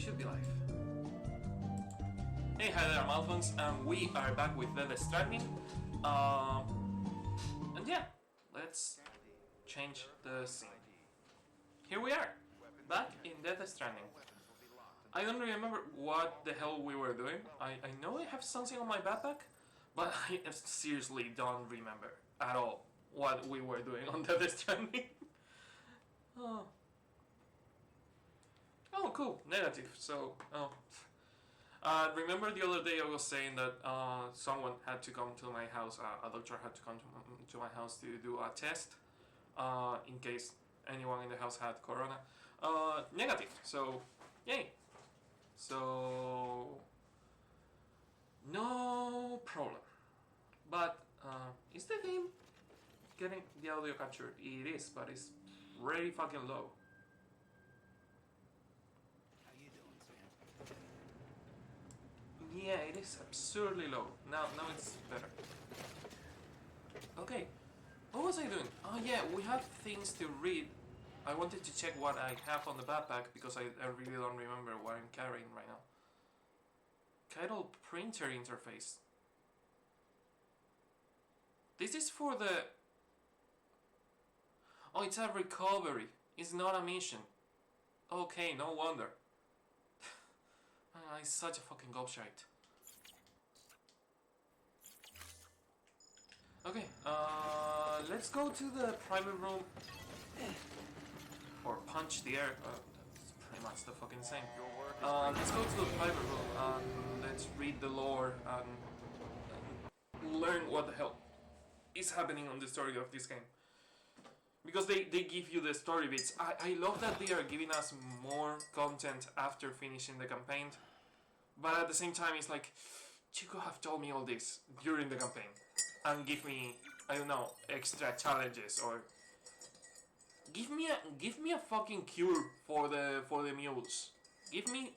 should be live. Hey, hi there, Malphons, and we are back with Stranding. And yeah, let's change the scene. Here we are, back in Stranding. I don't remember what the hell we were doing. I know I have something on my backpack, but I seriously don't remember at all what we were doing on Stranding. Oh. Oh, cool. Negative. So, remember the other day I was saying that someone had to come to my house, a doctor had to come to my house to do a test in case anyone in the house had corona. Negative. So, yay. So, no problem. But, is the game getting the audio capture? It is, but it's really fucking low. Yeah, it is absurdly low. Now it's better. Okay, what was I doing? Oh yeah, we have things to read. I wanted to check what I have on the backpack because I really don't remember what I'm carrying right now. Chiral printer interface. This is for the... Oh, it's a recovery. It's not a mission. Okay, no wonder. I'm such a fucking gobshite. Okay, let's go to the private room. Or punch the air. That's pretty much the fucking same. Let's go to the private room and let's read the lore and learn what the hell is happening on the story of this game. Because they give you the story bits. I love that they are giving us more content after finishing the campaign. But at the same time, it's like, you could have told me all this during the campaign. And give me, I don't know, extra challenges or... Give me a fucking cure for the mules. Give me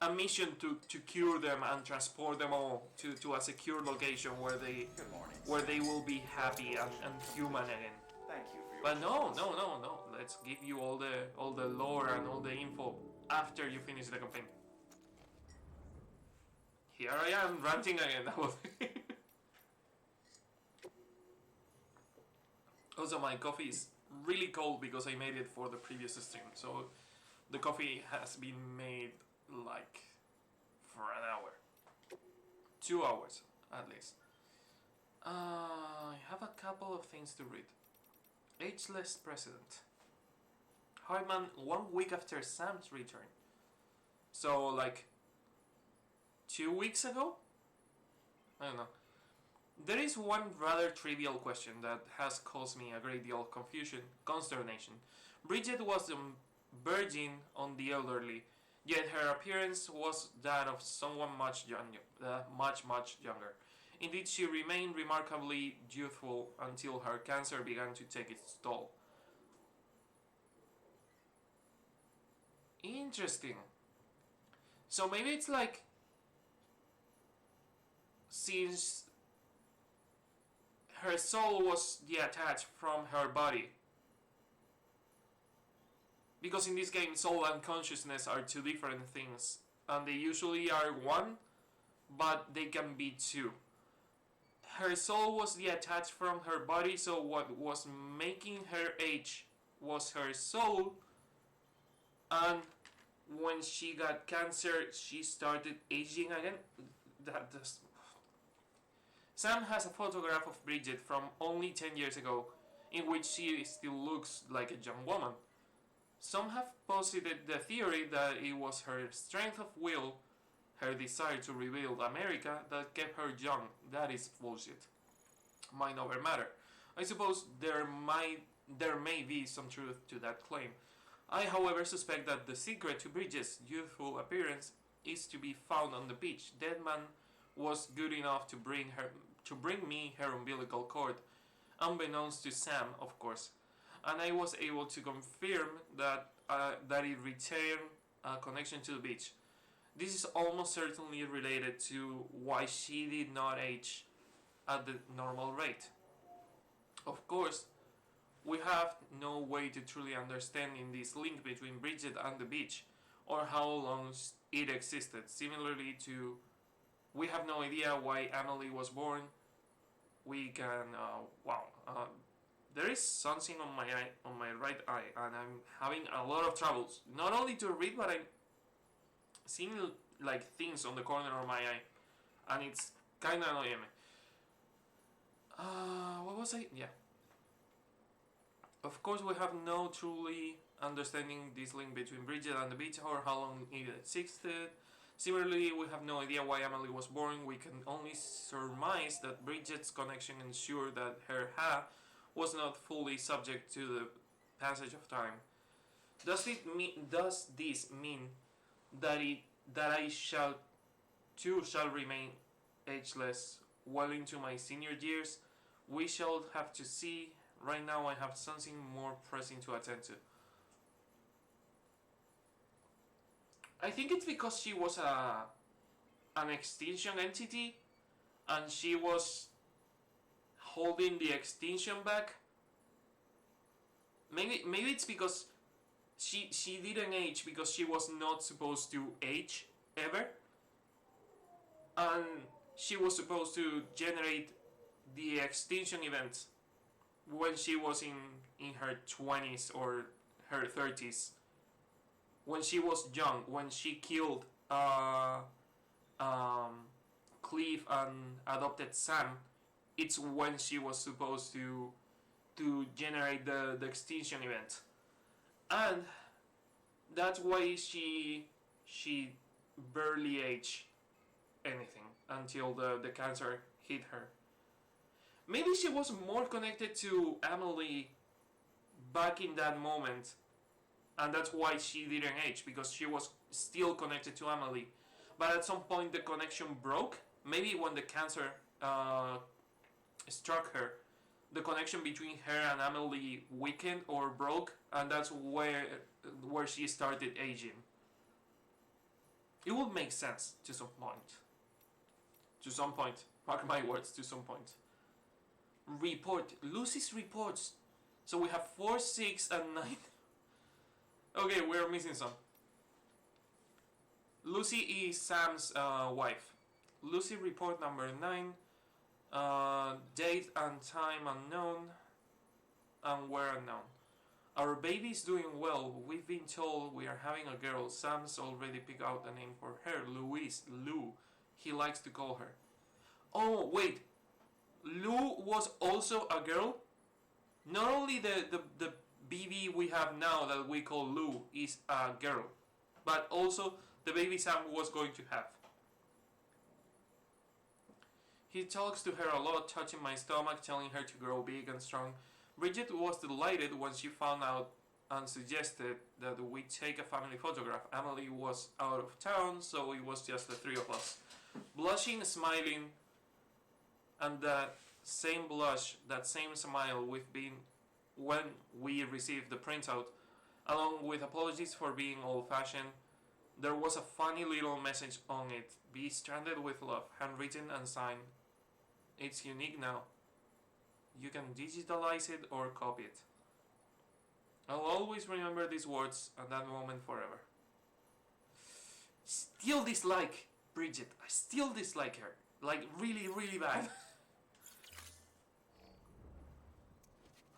a mission to cure them and transport them all to a secure location where they will be happy and human again. Thank you for your... But no. Let's give you all the lore and all the info after you finish the campaign. Here I am ranting again. Also, my coffee is really cold because I made it for the previous stream. So the coffee has been made like for an hour, 2 hours at least. I have a couple of things to read. Ageless President. Hartman 1 week after Sam's return. So, like, 2 weeks ago? I don't know. There is one rather trivial question that has caused me a great deal of consternation. Bridget was a virgin on the elderly, yet her appearance was that of someone much younger. Indeed, she remained remarkably youthful until her cancer began to take its toll. Interesting. So maybe it's like, since her soul was detached from her body. Because in this game, soul and consciousness are two different things. And they usually are one, but they can be two. Her soul was detached from her body, so what was making her age was her soul. And when she got cancer, she started aging again. Sam has a photograph of Bridget from only 10 years ago, in which she still looks like a young woman. Some have posited the theory that it was her strength of will, her desire to rebuild America, that kept her young. That is bullshit. Might over matter. I suppose there may be some truth to that claim. I, however, suspect that the secret to Bridget's youthful appearance is to be found on the beach. Deadman was good enough to bring me her umbilical cord, unbeknownst to Sam, of course, and I was able to confirm that it retained a connection to the beach. This is almost certainly related to why she did not age at the normal rate. Of course, we have no way to truly understand in this link between Bridget and the beach, or how long it existed. Similarly to, we have no idea why Emily was born. We can, there is something on my eye, on my right eye, and I'm having a lot of troubles. Not only to read, but I'm seeing like things on the corner of my eye, and it's kind of annoying me. What was I? Yeah. Of course, we have no truly understanding this link between Bridget and the beach or how long it existed. Similarly, we have no idea why Emily was born. We can only surmise that Bridget's connection ensured that her Ha was not fully subject to the passage of time. Does this mean that I shall remain ageless well into my senior years? We shall have to see. Right now I have something more pressing to attend to. I think it's because she was an extinction entity and she was holding the extinction back. Maybe it's because she didn't age because she was not supposed to age ever, and she was supposed to generate the extinction event when she was in her 20s or her 30s, when she was young, when she killed Cliff and adopted Sam. It's when she was supposed to generate the extinction event, and that's why she barely aged anything until the cancer hit her. Maybe she was more connected to Emily back in that moment, and that's why she didn't age, because she was still connected to Emily. But at some point the connection broke. Maybe when the cancer struck her, the connection between her and Emily weakened or broke, and that's where she started aging. It would make sense to some point. To some point. Mark my words, to some point. Report. Lucy's reports. So we have 4, 6, and 9. Okay, we're missing some. Lucy is Sam's wife. Lucy report number 9. Date and time unknown. And where unknown. Our baby is doing well. We've been told we are having a girl. Sam's already picked out a name for her. Louise. Lou. He likes to call her. Oh, wait. Lou was also a girl? Not only the BB we have now that we call Lou is a girl, but also the baby Sam was going to have. He talks to her a lot, touching my stomach, telling her to grow big and strong. Bridget was delighted when she found out and suggested that we take a family photograph. Emily was out of town, so it was just the 3 of us. Blushing, smiling, and that same blush, that same smile we've been when we received the printout, along with apologies for being old-fashioned. There was a funny little message on it. Be stranded with love, handwritten and signed. It's unique now. You can digitalize it or copy it. I'll always remember these words and that moment forever. Still dislike Bridget. I still dislike her. Like, really, really bad.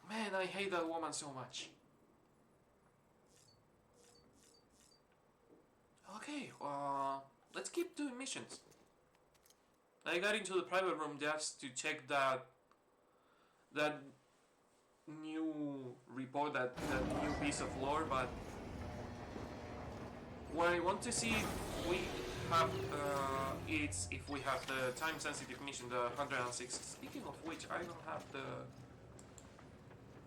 Man, I hate that woman so much. Okay, let's keep doing missions. I got into the private room just to check that new report, that new piece of lore, but what I want to see if we have it's if we have the time sensitive mission, the 106. Speaking of which, I don't have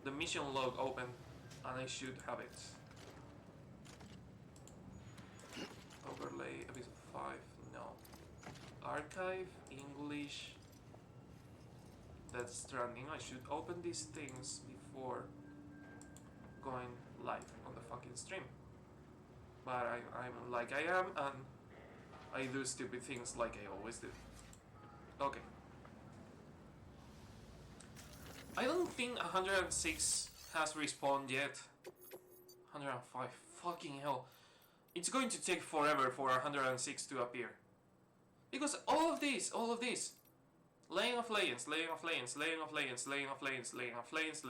the mission log open, and I should have it. Overlay episode 5, no. Archive, English. That's Stranding. I should open these things before going live on the fucking stream. But I'm like I am, and I do stupid things like I always do. Okay. I don't think 106 has respawned yet. 105. Fucking hell. It's going to take forever for 106 to appear. Because all of this, laying of lanes, laying of lanes, laying of lanes, laying of lanes, laying of lanes,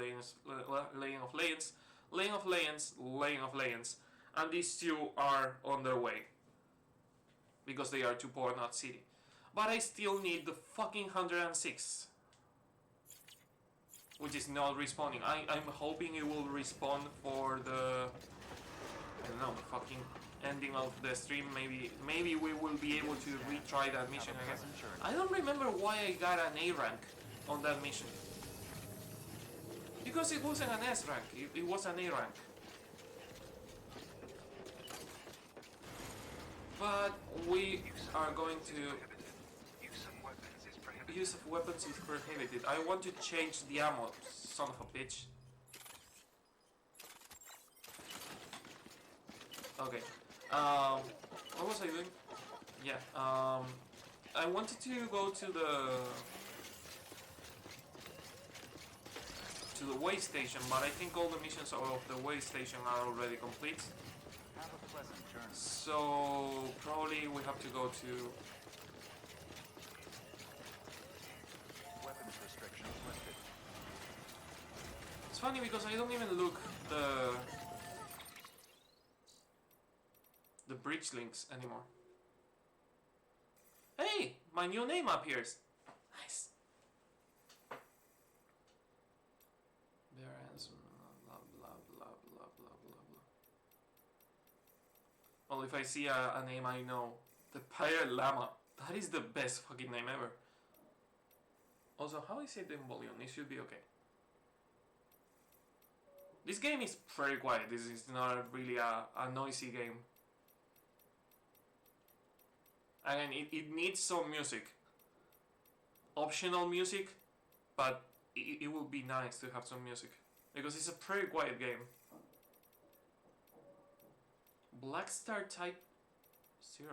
laying of lanes, laying of lanes, laying of lanes, and these two are on their way. Because they are to Port Knot City. But I still need the fucking 106. Which is not responding. I'm hoping it will respond for the... I don't know, the fucking ending of the stream. Maybe we will be able to retry that mission again. I don't remember why I got an A rank on that mission. Because it wasn't an S rank, it was an A rank. But we are going to... Use of weapons is prohibited. I want to change the ammo, son of a bitch. Okay. What was I doing? Yeah. I wanted to go to the way station, but I think all the missions of the way station are already complete. Have a pleasant journey. So probably we have to go to... Weapons restrictions lifted. It's funny because I don't even look the bridge links anymore. Hey, my new name appears. Nice. Bearhands, blah blah blah blah blah blah blah. Well, if I see a name I know, the Pirate Llama. That is the best fucking name ever. Also, how is it in volume? It should be okay. This game is very quiet. This is not really a noisy game. Again, it needs some music. Optional music, but it will be nice to have some music. Because it's a pretty quiet game. Black Star Type 0.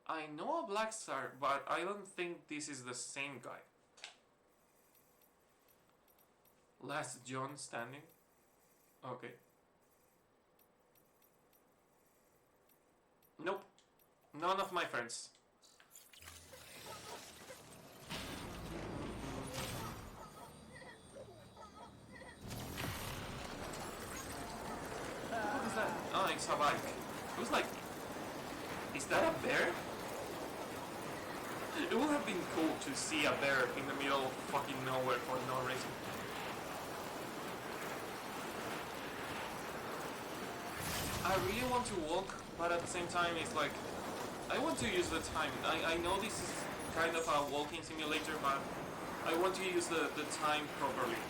I know a Black Star, but I don't think this is the same guy. Last John standing? Okay. Nope. None of my friends. What is that? Oh, it's a bike. It was like... Is that a bear? It would have been cool to see a bear in the middle of fucking nowhere for no reason. I really want to walk, but at the same time it's like... I want to use the time. I know this is kind of a walking simulator, but I want to use the time properly.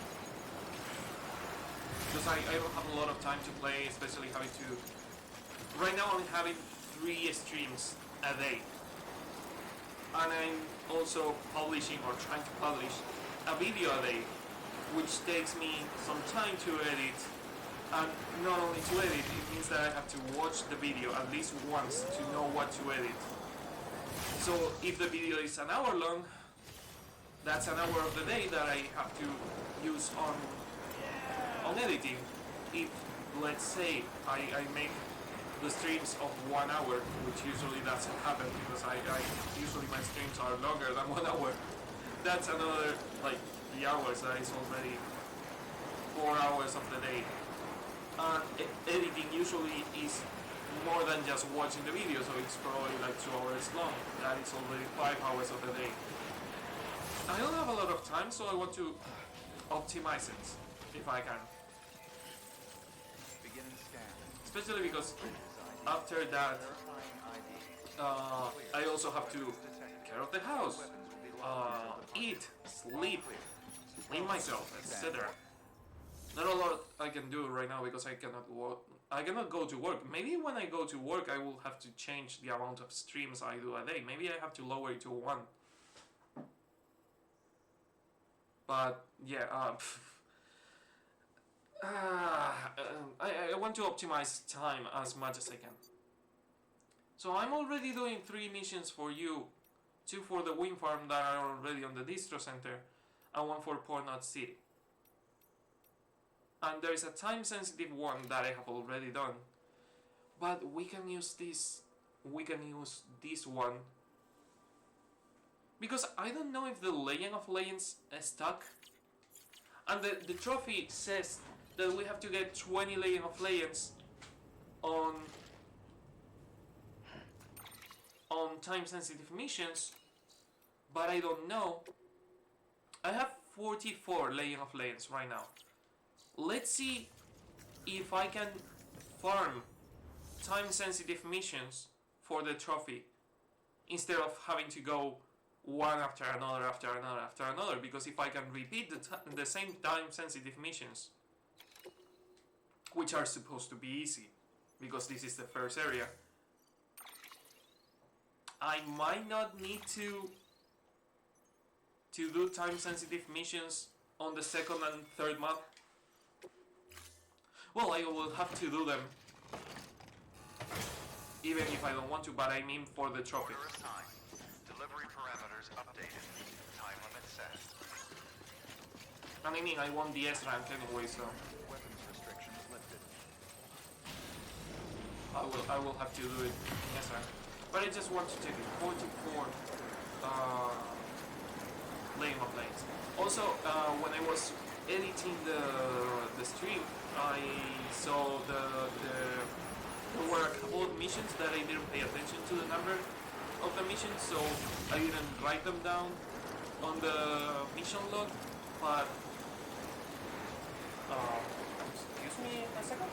Because I don't have a lot of time to play, especially having to... Right now I'm having 3 streams a day. And I'm also publishing or trying to publish a video a day, which takes me some time to edit. And not only to edit, it means that I have to watch the video at least once to know what to edit. So if the video is an hour long, that's an hour of the day that I have to use on editing. If, let's say, I make the streams of 1 hour, which usually doesn't happen because usually my streams are longer than 1 hour. That's another like 3 hours. That is already 4 hours of the day. And editing usually is more than just watching the video, so it's probably like 2 hours long. That is already 5 hours of the day. I don't have a lot of time, so I want to optimize it if I can. Especially because after that, I also have to take care of the house, eat, sleep, clean myself, etc. Not a lot I can do right now because I cannot work. I cannot go to work. Maybe when I go to work, I will have to change the amount of streams I do a day. Maybe I have to lower it to 1. But yeah, I want to optimize time as much as I can. So I'm already doing 3 missions for you. 2 for the wind farm that are already on the distro center, and 1 for Port Knot City. And there is a time-sensitive one that I have already done. But we can use this. We can use this one. Because I don't know if the Legend of Legends is stuck. And the trophy says that we have to get 20 Legend of Legends on time-sensitive missions. But I don't know. I have 44 Legend of Legends right now. Let's see if I can farm time-sensitive missions for the trophy instead of having to go one after another, after another, after another. Because if I can repeat the same time-sensitive missions, which are supposed to be easy, because this is the first area, I might not need to do time-sensitive missions on the second and third map. Well, I will have to do them, even if I don't want to, but I mean for the trophy. Order assigned. Delivery parameters updated. Time limit set. And I mean, I want the S rank anyway, so Weapons restrictions lifted. I will have to do it in S rank. But I just want to check it. 44 Legend of Legends. Also, when I was editing the stream, I saw there were a couple of missions that I didn't pay attention to the number of the missions, so I didn't write them down on the mission log. But excuse me a second.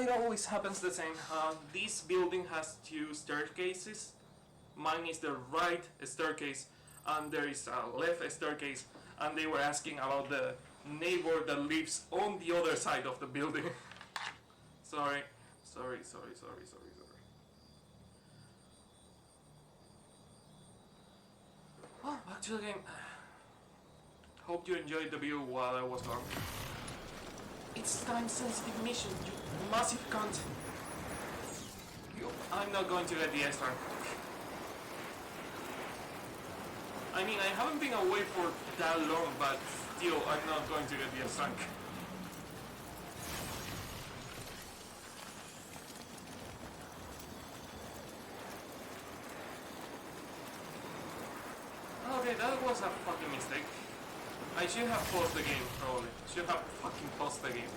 It always happens the same. This building has two staircases. Mine is the right staircase, and there is a left staircase. And they were asking about the neighbor that lives on the other side of the building. Sorry. Oh, back to the game. Hope you enjoyed the view while I was gone. It's time-sensitive mission, you massive cunt. I'm not going to get the S rank. I mean, I haven't been away for that long, but still, I'm not going to get the S rank. Okay, that was a fucking mistake. I should have paused the game, probably. Should have fucking paused the game.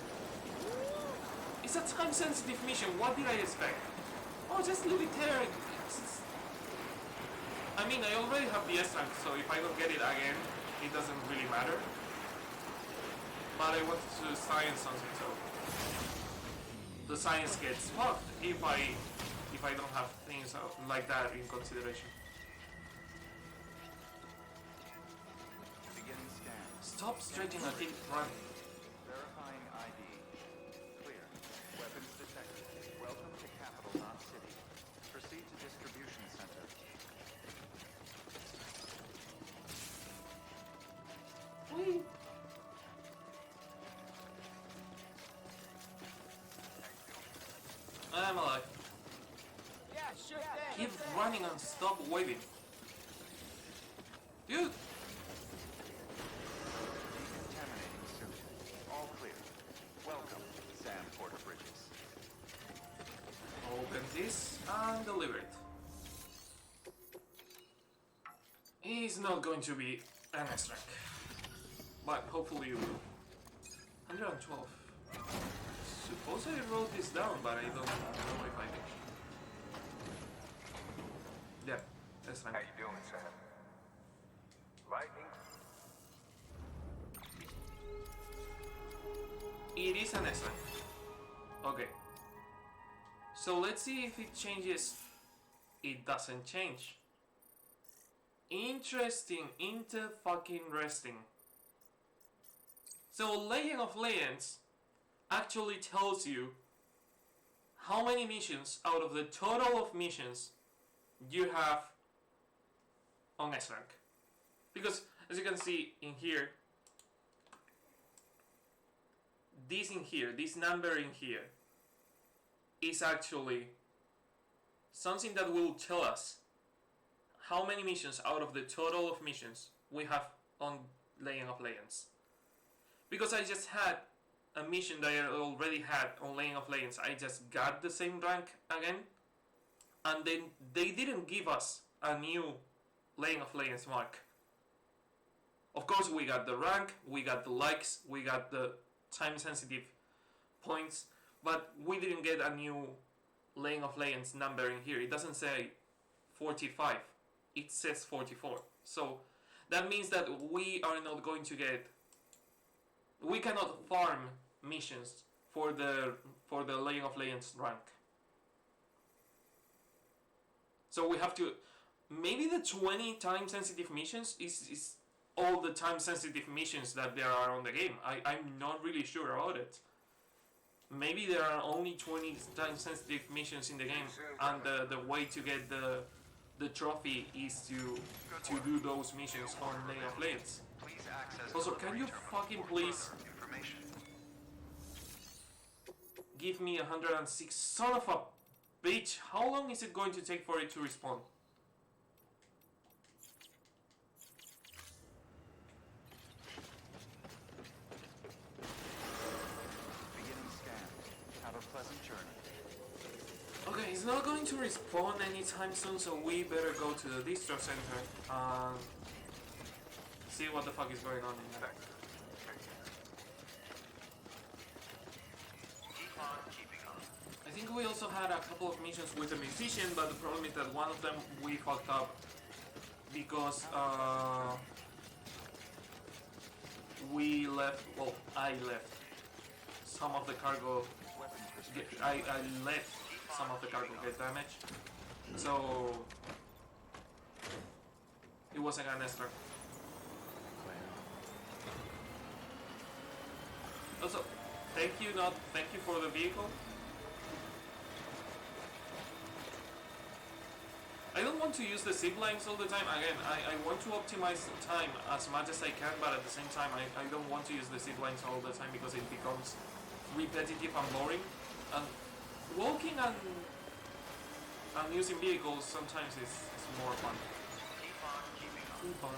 It's a time-sensitive mission, what did I expect? Oh, just leave it there. I mean, I already have the S rank, so if I don't get it again, it doesn't really matter. But I wanted to science something, so the science gets fucked if I don't have things like that in consideration. Beginning scan. Stop stretching a thing, run. Verifying ID. Clear. Weapons detected. Welcome to Capital Knot City. Proceed to distribution center. Whee! I'm alive. Yeah, sure thing. Keep running and stop waving. Dude! Decontaminating suit. All clear. Welcome, Sam Porter Bridges. Open this and deliver it. It's not going to be an S rank, but hopefully you will. 112. Suppose I wrote this down, but I don't know if I did. Yeah, S rank. How you doing, Sam? Lightning? It is an S rank. Okay. So let's see if it changes it doesn't change. Interesting, fucking-resting. So Legend of Legends actually tells you how many missions out of the total of missions you have on S rank. Because as you can see in here, this number in here is actually something that will tell us how many missions out of the total of missions we have on Legend of Legends. Because I just had a mission that I already had on Legend of Legends, I just got the same rank again, and then they didn't give us a new Legend of Legends mark. Of course, we got the rank, we got the likes, we got the time sensitive points, but we didn't get a new Legend of Legends number in here. It doesn't say 45, it says 44. So that means that we are not going to get, we cannot farm missions for the Legend of Legends rank. So we have to, maybe the 20 time sensitive missions is all the time sensitive missions that there are on the game. I'm not really sure about it. Maybe there are only 20 time sensitive missions in the game, and the way to get the trophy is to do those missions on Legend of Legends. Also, can you fucking please give me 106? Son of a bitch! How long is it going to take for it to respawn? Okay, it's not going to respawn anytime soon, so we better go to the distro center and see what the fuck is going on in there. I think we also had a couple of missions with a musician, but the problem is that one of them we fucked up because we left, well, I left some of the cargo, I let some of the cargo get damaged, so it wasn't an extra. Also, thank you for the vehicle. I don't want to use the zip lines all the time. Again, I want to optimize time as much as I can, but at the same time I don't want to use the zip lines all the time because it becomes repetitive and boring. And walking and using vehicles sometimes is more fun. Keep on.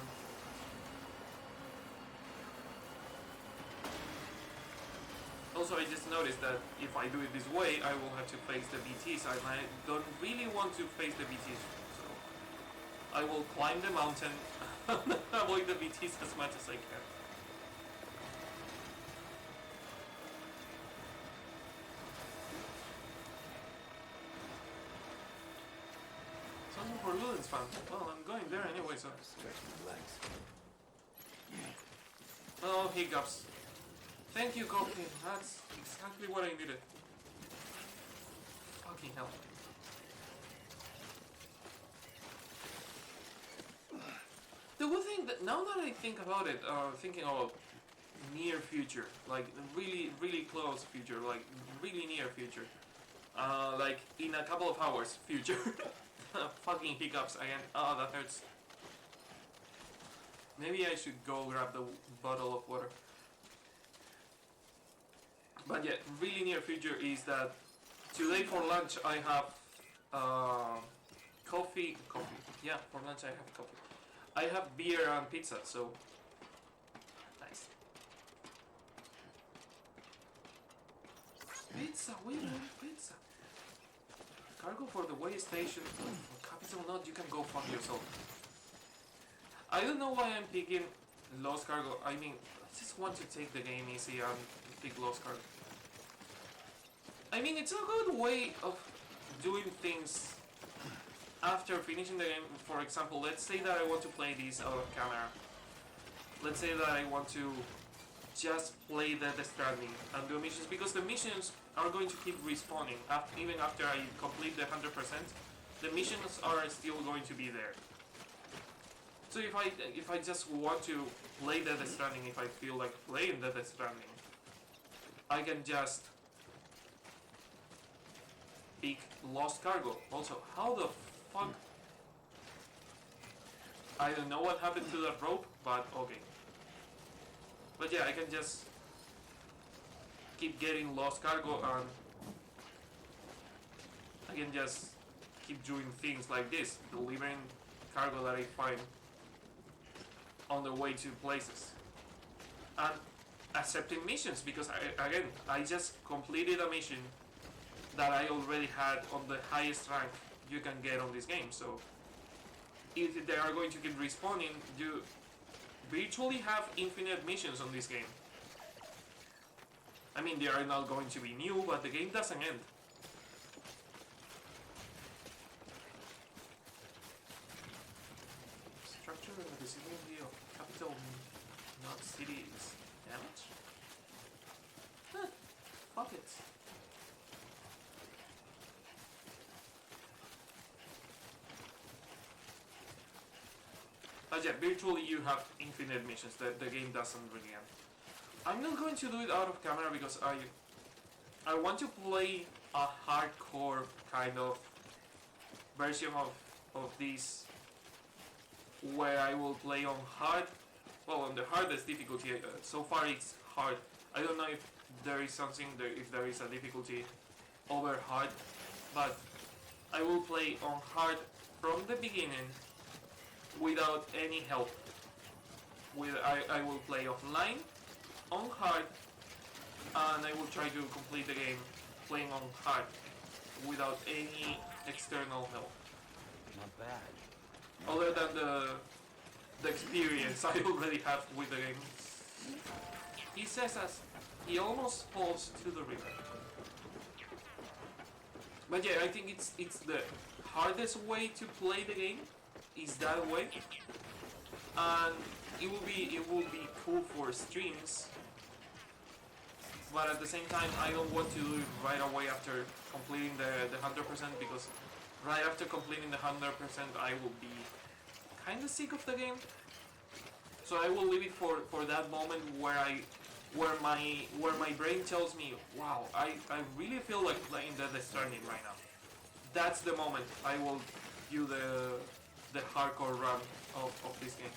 Also, I just noticed that if I do it this way, I will have to face the BTs, and I don't really want to face the BTs, so I will climb the mountain and avoid the BTs as much as I can. Something for Ludens fan. Well, I'm going there anyway, so. Oh, hiccups. Thank you, Coffee. That's exactly what I needed. Fucking hell. The good thing that now that I think about it, thinking about near future, like really, really close future, like really near future, like in a couple of hours future. Fucking hiccups again. Oh, that hurts. Maybe I should go grab the bottle of water. But yeah, really near future is that today for lunch I have coffee. Yeah, for lunch I have coffee. I have beer and pizza, so nice. Pizza, we want pizza. Cargo for the way station. Capital Not, you can go fuck yourself. I don't know why I'm picking Lost Cargo. I mean, I just want to take the game easy and pick Lost Cargo. I mean, it's a good way of doing things after finishing the game. For example, let's say that I want to play this out of camera. Let's say that I want to just play the Stranding and do missions, because the missions are going to keep respawning even after I complete the 100%. the missions are still going to be there. So if I just want to play Death Stranding, if I feel like playing Death Stranding, I can just pick Lost Cargo. Also, how the fuck? I don't know what happened to that rope, but okay. But yeah, I can just keep getting Lost Cargo, and I can just keep doing things like this, delivering cargo that I find on the way to places, and accepting missions, because I just completed a mission that I already had on the highest rank you can get on this game. So if they are going to keep respawning, you virtually have infinite missions on this game. I mean, they are not going to be new, but the game doesn't end. Structure of the visibility of capital not city is damaged? Huh, fuck it. But yeah, virtually you have infinite missions. The game doesn't really end. I'm not going to do it out of camera because I want to play a hardcore kind of version of this, where I will play on hard, well, on the hardest difficulty. So far it's hard. I don't know if there is something there, if there is a difficulty over hard, but I will play on hard from the beginning without any help. I will play offline on hard, and I will try to complete the game playing on hard without any external help. Not bad. Other than the experience I already have with the game. He says as he almost falls to the river. But yeah, I think it's the hardest way to play the game is that way, and it will be cool for streams. But at the same time, I don't want to do it right away after completing the 100%, because right after completing the 100%, I will be kind of sick of the game. So I will leave it for that moment where my brain tells me, wow, I really feel like playing Death Stranding right now. That's the moment I will do the hardcore run of this game.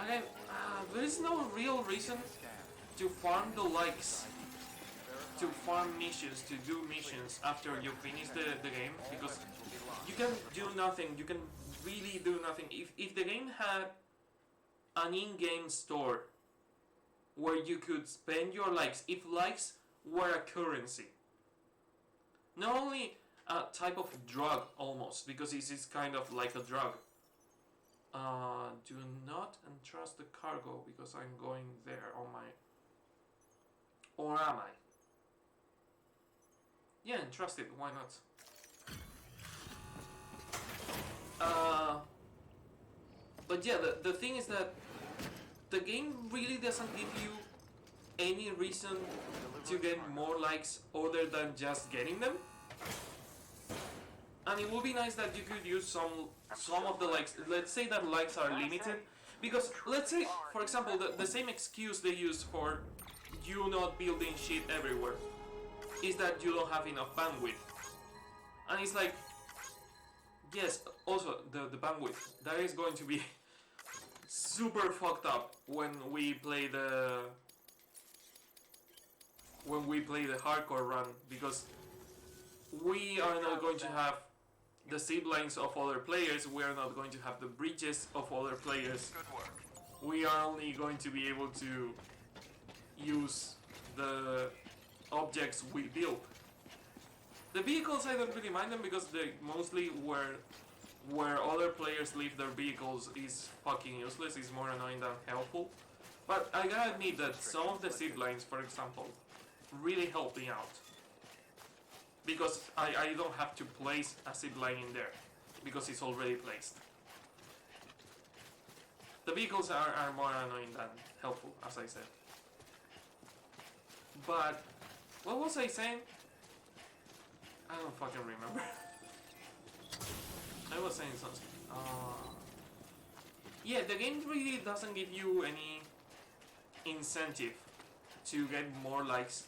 Again, there is no real reason to farm the likes, to farm missions, to do missions after you finish the game, because you can do nothing, you can really do nothing. If the game had an in-game store where you could spend your likes, if likes were a currency, not only a type of drug almost, because this is kind of like a drug. Do not entrust the cargo because I'm going there on my... Or am I? Yeah, entrust it, why not? But yeah, the thing is that the game really doesn't give you any reason to get more likes other than just getting them. And it would be nice that you could use some of the likes. Let's say that likes are limited, because let's say, for example, the same excuse they use for you not building shit everywhere is that you don't have enough bandwidth. And it's like, yes, also the bandwidth, that is going to be super fucked up when we play the hardcore run, because we are not going to have the zip lines of other players, we are not going to have the bridges of other players. Good work. We are only going to be able to use the objects we build. The vehicles, I don't really mind them, because they mostly where other players leave their vehicles is fucking useless, is more annoying than helpful. But I gotta admit that some of the zip lines, for example, really help me out, because I don't have to place a zip line in there, because it's already placed. The vehicles are more annoying than helpful, as I said. But what was I saying? I don't fucking remember. I was saying something. Yeah, the game really doesn't give you any incentive to get more likes.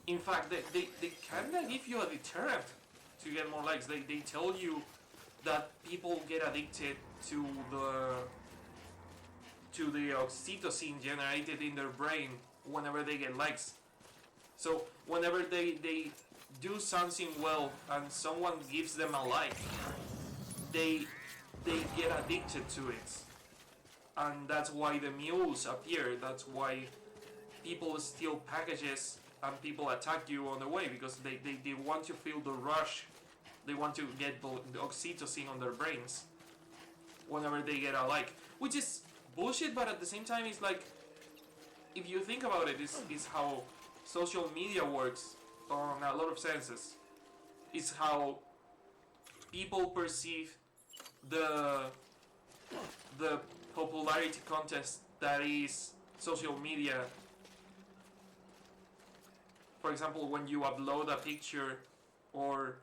In fact, they kinda give you a deterrent to get more likes. They tell you that people get addicted to the oxytocin generated in their brain whenever they get likes. So whenever they do something well and someone gives them a like, they get addicted to it. And that's why the mules appear. That's why people steal packages and people attack you on the way, because they want to feel the rush. They want to get the oxytocin on their brains whenever they get a like, which is bullshit, but at the same time it's like, if you think about it, is how social media works on a lot of senses. It's how people perceive the popularity contest that is social media. For example, when you upload a picture or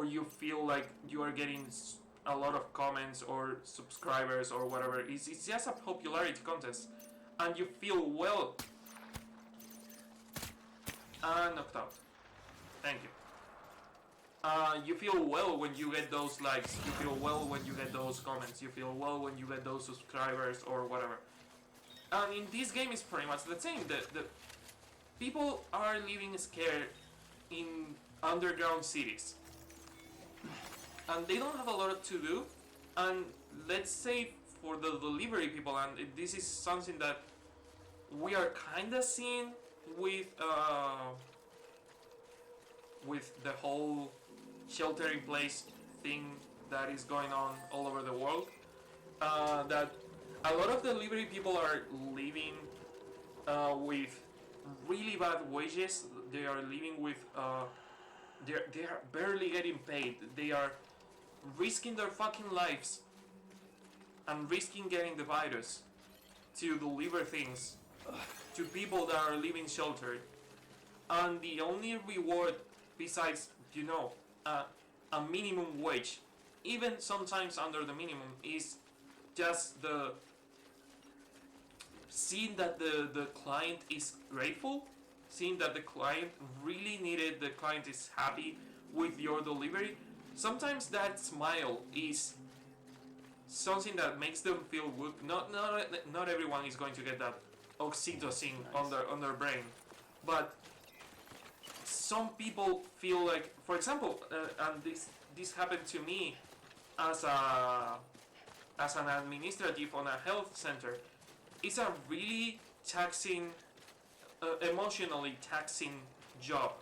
you feel like you are getting a lot of comments or subscribers or whatever, it's just a popularity contest, and you feel well. Knocked out. Thank you. You feel well when you get those likes. You feel well when you get those comments. You feel well when you get those subscribers or whatever. And in this game, it's pretty much the same. The people are living scared in underground cities, and they don't have a lot to do. And let's say for the delivery people, and this is something that we are kinda seeing with the whole shelter-in-place thing that is going on all over the world, that a lot of delivery people are living with really bad wages. They are living with they are barely getting paid. They are risking their fucking lives and risking getting the virus to deliver things to people that are living sheltered. And the only reward, besides, a minimum wage, even sometimes under the minimum, is just the seeing that the client is grateful, seeing that the client really needed, the client is happy with your delivery. Sometimes that smile is something that makes them feel good. Not everyone is going to get that oxytocin on their brain, but some people feel like, for example, and this happened to me as an administrative on a health center. It's a really taxing, emotionally taxing job,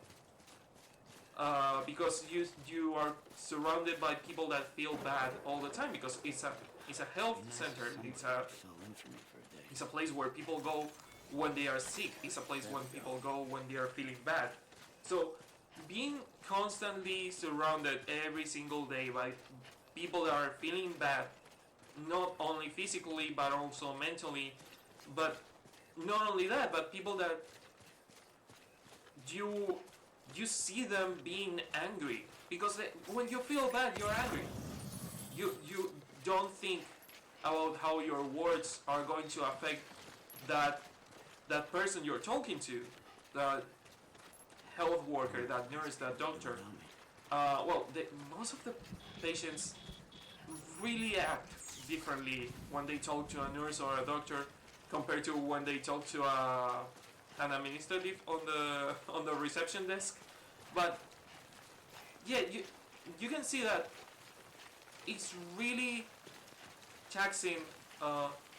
because you are surrounded by people that feel bad all the time, because it's a health center. It's a place where people go when they are sick. It's a place when people go when they are feeling bad. So being constantly surrounded every single day by people that are feeling bad, not only physically but also mentally, but not only that, but people that you see them being angry, because when you feel bad, you're angry. You don't think about how your words are going to affect that person you're talking to, that health worker, that nurse, that doctor. Most of the patients really act differently when they talk to a nurse or a doctor compared to when they talk to an administrative on the reception desk. But yeah, you can see that it's really taxing.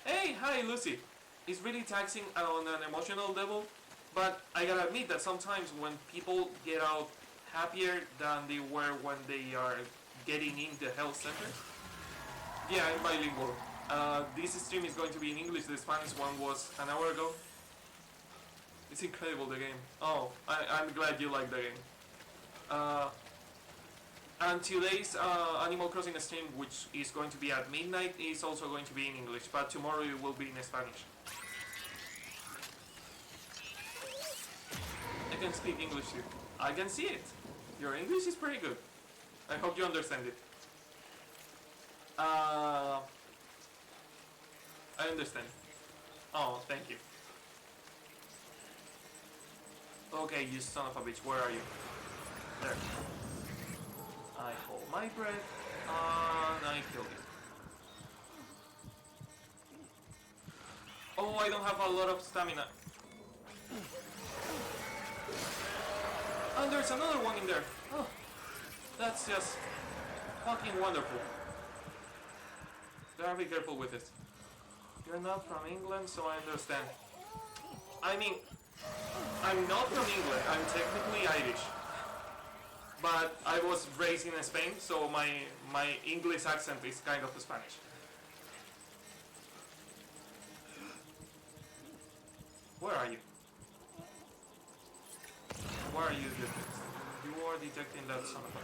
Hey, hi, Lucy. It's really taxing on an emotional level. But I gotta admit that sometimes when people get out happier than they were when they are getting into health centers. Yeah, I'm bilingual. This stream is going to be in English. The Spanish one was an hour ago. It's incredible, the game. Oh, I'm glad you like the game. And today's Animal Crossing stream, which is going to be at midnight, is also going to be in English, but tomorrow it will be in Spanish. I can speak English too. I can see it. Your English is pretty good. I hope you understand it. I understand. Oh, thank you. Okay, you son of a bitch, where are you? There. I hold my breath, and I kill you. Oh, I don't have a lot of stamina. And there's another one in there. Oh, that's just fucking wonderful. Gotta be careful with this. You're not from England, so I understand. I mean, I'm not from England, I'm technically Irish. But I was raised in Spain, so my English accent is kind of Spanish. Where are you? Where are you detecting? You are detecting that son of a...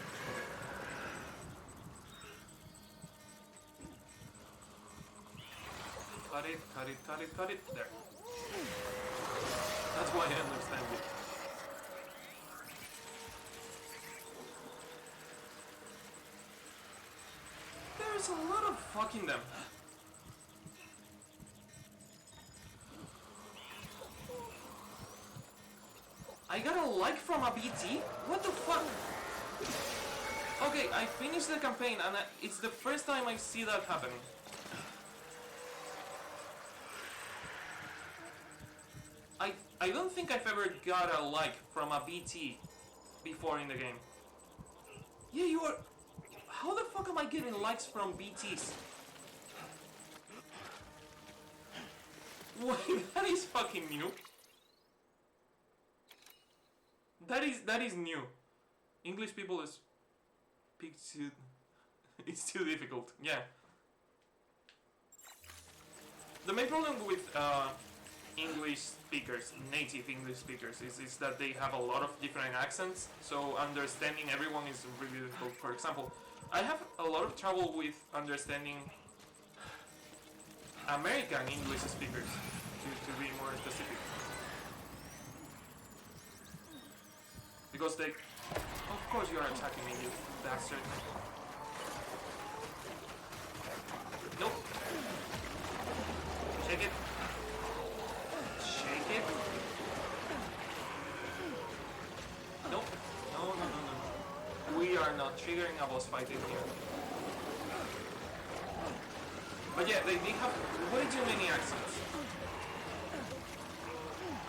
Cut it, cut it, cut it, cut it. There. That's why I understand it. There's a lot of fucking them. I got a like from a BT? What the fuck? Okay, I finished the campaign and it's the first time I see that happening. I don't think I've ever got a like from a BT before in the game. Yeah, you are... How the fuck am I getting likes from BTs? Wait, that is fucking new. That is new. English people is... It's too difficult, yeah. The main problem with English speakers, native English speakers, is that they have a lot of different accents, so understanding everyone is really difficult. For example, I have a lot of trouble with understanding American English speakers, to be more specific. Because they... Of course you are attacking me, you bastard. Nope. Shake it. Shake it. Nope. No. We are not triggering a boss fight in here. But yeah, they have way too many accents.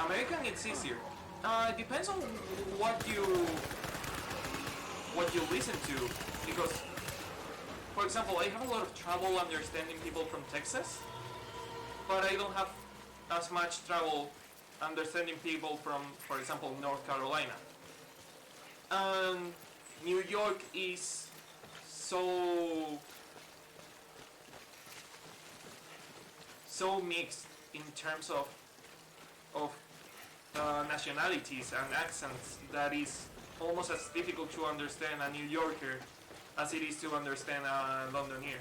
American, it's easier. It depends on what you listen to, because, for example, I have a lot of trouble understanding people from Texas, but I don't have as much trouble understanding people from, for example, North Carolina. And New York is so mixed in terms of nationalities and accents that is almost as difficult to understand a New Yorker as it is to understand a Londoner.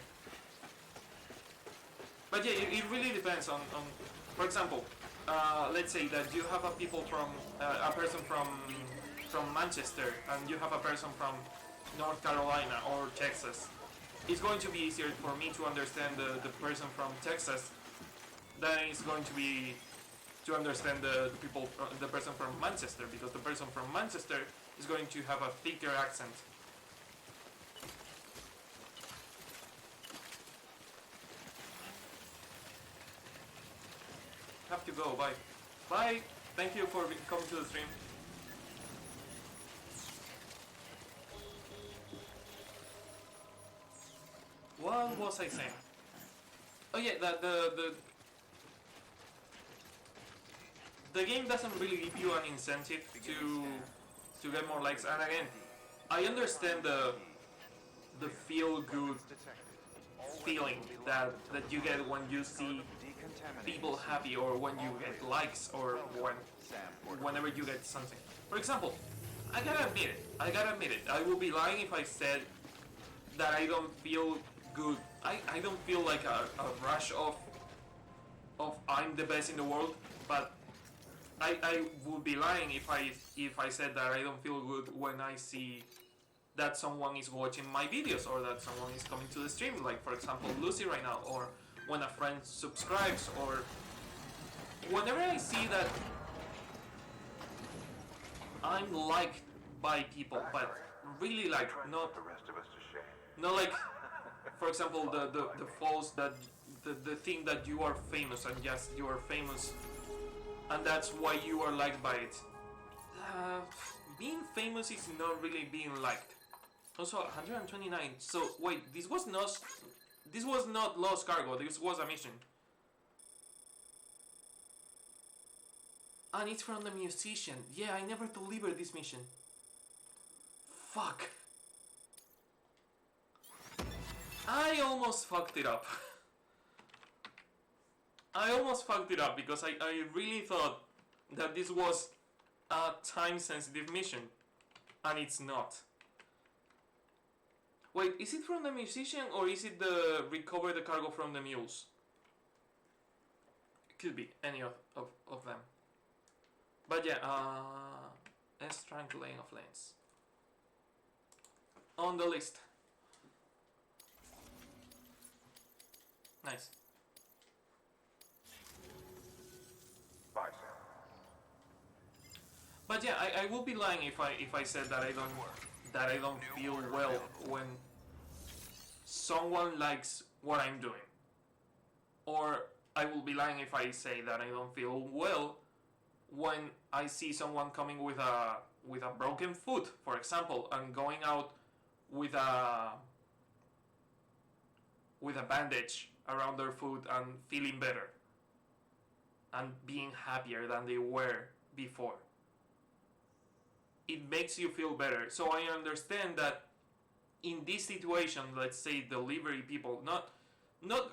But yeah, it really depends on for example, let's say that you have a person from Manchester and you have a person from North Carolina or Texas. It's going to be easier for me to understand the person from Texas than it's going to be to understand the person from Manchester, because the person from Manchester is going to have a thicker accent. Have to go, bye. Bye! Thank you for coming to the stream. What was I saying? Oh yeah, the game doesn't really give you an incentive to get more likes, and again, I understand the feel-good feeling that you get when you see people happy, or when you get likes, or whenever you get something. For example, I gotta admit it, I will be lying if I said that I don't feel good. I don't feel like a rush of I'm the best in the world, but I would be lying if I said that I don't feel good when I see that someone is watching my videos or that someone is coming to the stream, like for example Lucy right now, or when a friend subscribes, or whenever I see that I'm liked by people, but really like, Trying to not put the rest of us to shame. not like, for example, the false, that the thing that you are famous and yes, you are famous and that's why you are liked by it. uh, Being famous is not really being liked. Also 129. So wait, this was not lost cargo, this was a mission. And it's from the musician. Yeah, I never delivered this mission. Fuck. I almost fucked it up. I almost fucked it up because I really thought that this was a time sensitive mission. And it's not. Wait, is it from the musician or is it the recover the cargo from the mules? It could be any of them. But yeah, let's try Lane of Lanes. On the list. Nice. Bye, Sam. But yeah, I will be lying if I said that I don't feel well when someone likes what I'm doing. Or I will be lying if I say that I don't feel well when I see someone coming with a broken foot, for example, and going out with a bandage around their foot and feeling better and being happier than they were before. It makes you feel better. So I understand that in this situation, let's say delivery people, not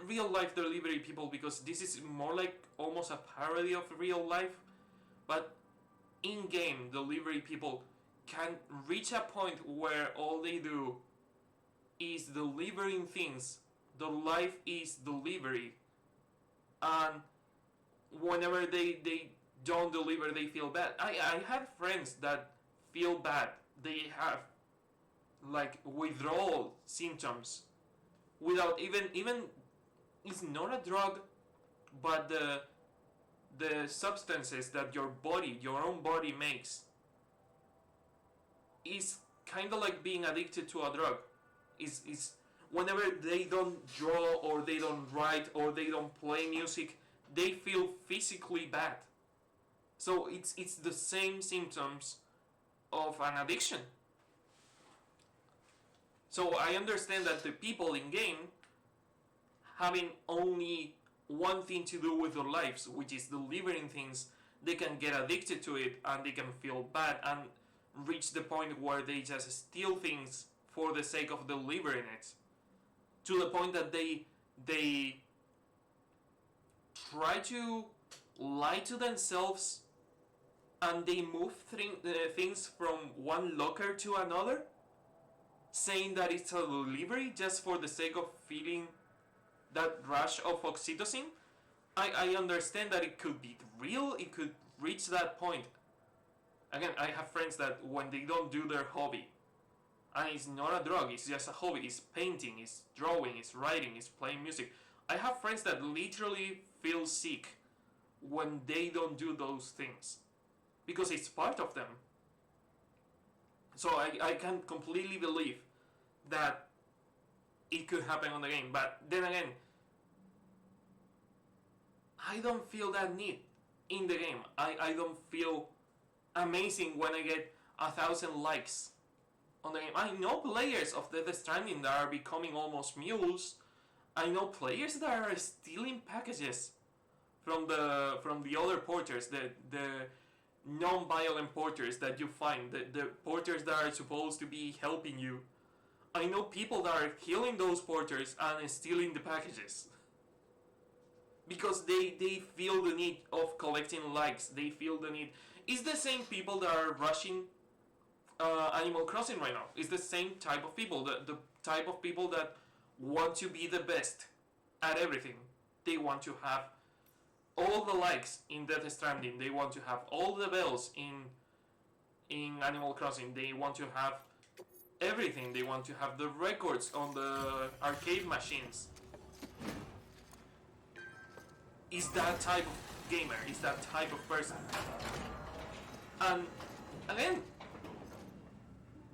real life delivery people, because this is more like almost a parody of real life, but in-game delivery people can reach a point where all they do is delivering things. The life is delivery, and whenever they don't deliver, they feel bad. I have friends that feel bad. They have like withdrawal symptoms without even it's not a drug, but the substances that your own body makes is kind of like being addicted to a drug. Is whenever they don't draw or they don't write or they don't play music, they feel physically bad. So it's the same symptoms of an addiction. So I understand that the people in game having only one thing to do with their lives, which is delivering things, they can get addicted to it and they can feel bad and reach the point where they just steal things for the sake of delivering it, to the point that they try to lie to themselves and they move things from one locker to another, saying that it's a delivery just for the sake of feeling that rush of oxytocin. I understand that it could be real, it could reach that point. Again, I have friends that when they don't do their hobby, and it's not a drug, it's just a hobby, it's painting, it's drawing, it's writing, it's playing music. I have friends that literally feel sick when they don't do those things, because it's part of them. So I can completely believe that it could happen on the game, but then again, I don't feel that need in the game. I don't feel amazing when I get 1,000 likes on the game. I know players of the Stranding that are becoming almost mules. I know players that are stealing packages from the other porters, the non-violent porters that you find, the porters that are supposed to be helping you. I know people that are killing those porters and stealing the packages. Because they feel the need of collecting likes. They feel the need. It's the same people that are rushing Animal Crossing right now. It's the same type of people, the type of people that want to be the best at everything. They want to have all the likes in Death Stranding. They want to have all the bells in Animal Crossing. They want to have everything. They want to have the records on the arcade machines. Is that type of gamer? Is that type of person? And again,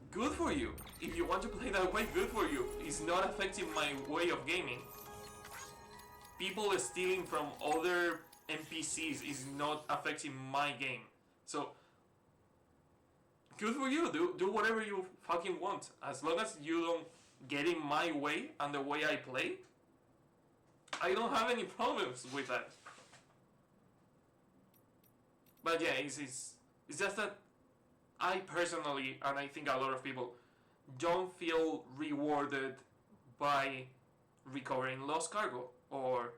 good for you. If you want to play that way, good for you. It's not affecting my way of gaming. People stealing from other NPCs is not affecting my game. So, good for you. Do whatever you fucking want. As long as you don't get in my way and the way I play, I don't have any problems with that. But yeah, it's just that I personally, and I think a lot of people, don't feel rewarded by recovering lost cargo or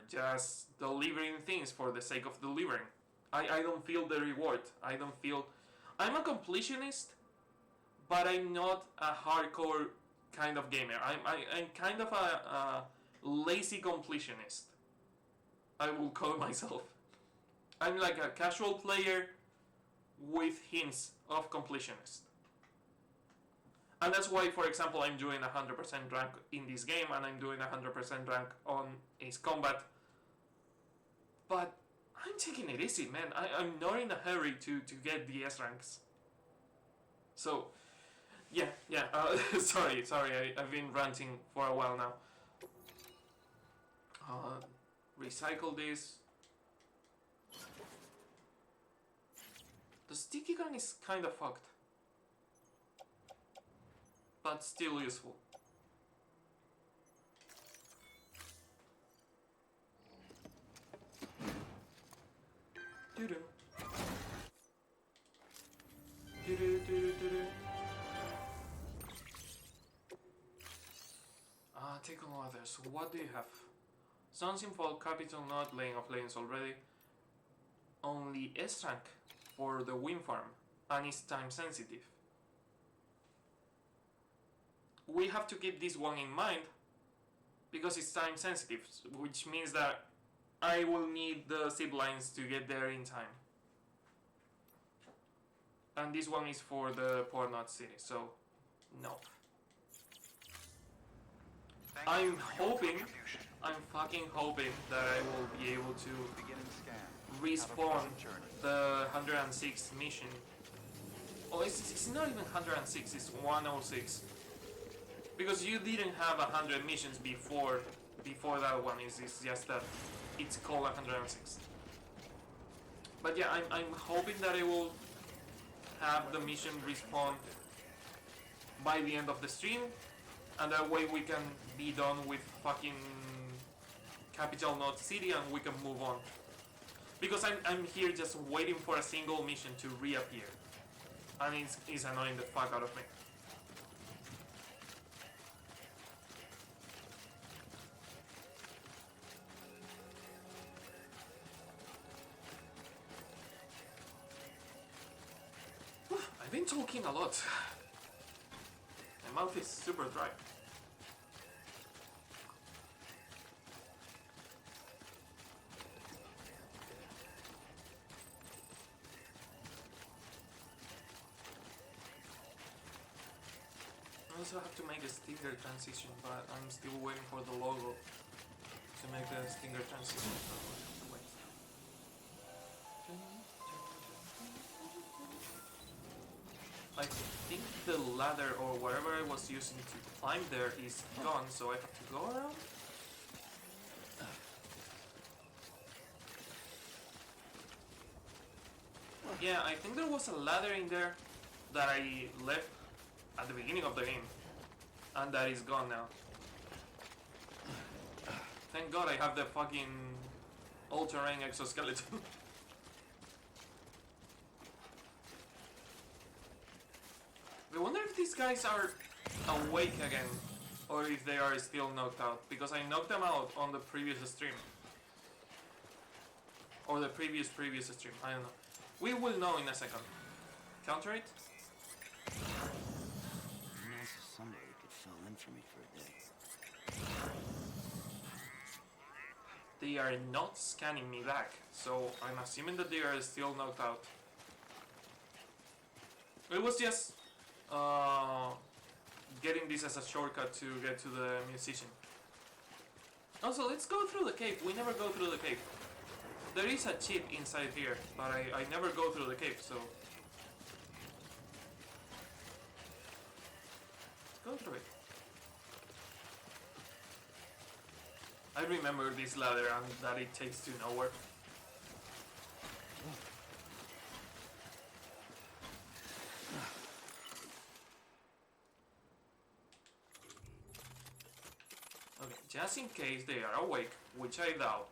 just delivering things for the sake of delivering. I don't feel the reward. I'm a completionist, but I'm not a hardcore kind of gamer. I'm kind of a lazy completionist, I will call myself. I'm like a casual player with hints of completionist. And that's why, for example, I'm doing 100% rank in this game, and I'm doing 100% rank on Ace Combat. But I'm taking it easy, man. I'm not in a hurry to get the S ranks. So, yeah. Sorry, I've been ranting for a while now. Recycle this. The sticky gun is kind of fucked, but still useful. Doo-doo. Doo-doo-doo-doo-doo. Take on others. What do you have? Sunsim Fall, Capital Knot, Laying of Legends already. Only S rank for the wind farm, and it's time sensitive. We have to keep this one in mind because it's time sensitive, which means that I will need the zip lines to get there in time. And this one is for the Port Knot City, so no. I'm fucking hoping that I will be able to respawn the 106 mission. Oh, it's not even 106, it's 106. Because you didn't have 100 missions before that one. It's just that it's called 106. But yeah, I'm hoping that I will have the mission respawn by the end of the stream, and that way we can be done with fucking Capital Knot City and we can move on. Because I'm here just waiting for a single mission to reappear, and it's annoying the fuck out of me. I've been talking a lot. My mouth is super dry. I also have to make a stinger transition, but I'm still waiting for the logo to make the stinger transition. Wait. I think the ladder or whatever I was using to climb there is gone, so I have to go around? Yeah, I think there was a ladder in there that I left at the beginning of the game, and that is gone now. Thank God I have the fucking all-terrain exoskeleton. I wonder if these guys are awake again, or if they are still knocked out, because I knocked them out on the previous stream. Or the previous stream, I don't know. We will know in a second. counter it? Nice if somebody could fill in for me for a day. They are not scanning me back, so I'm assuming that they are still knocked out. It was just getting this as a shortcut to get to the musician. Also, let's go through the cave. We never go through the cave. There is a chip inside here, but I never go through the cave, so... Let's go through it. I remember this ladder and that it takes to nowhere. Okay, just in case they are awake, which I doubt.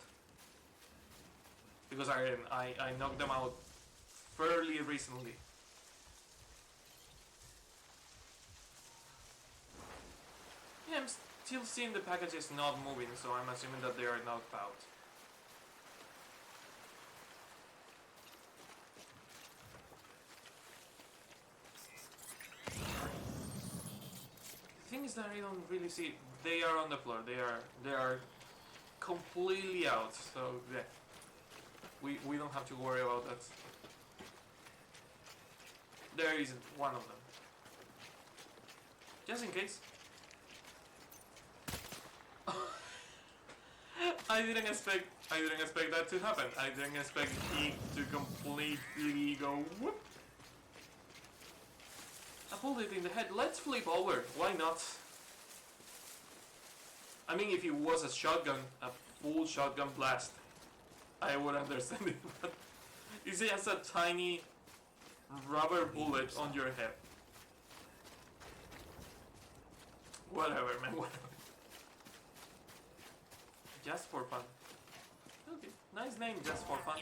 Because again, I knocked them out fairly recently. Yeah, I'm still seeing the packages not moving, so I'm assuming that they are knocked out. The thing is that I don't really see. They are on the floor. They are completely out. So yeah, we don't have to worry about that. There is one of them. Just in case. I didn't expect that to happen. I didn't expect it to completely go whoop. I pulled it in the head. Let's flip over. Why not? I mean, if it was a shotgun, a full shotgun blast, I would understand it. But it's just a tiny rubber bullet on your head. Whatever, man. Whatever. Just for fun. Okay, nice name, just for fun.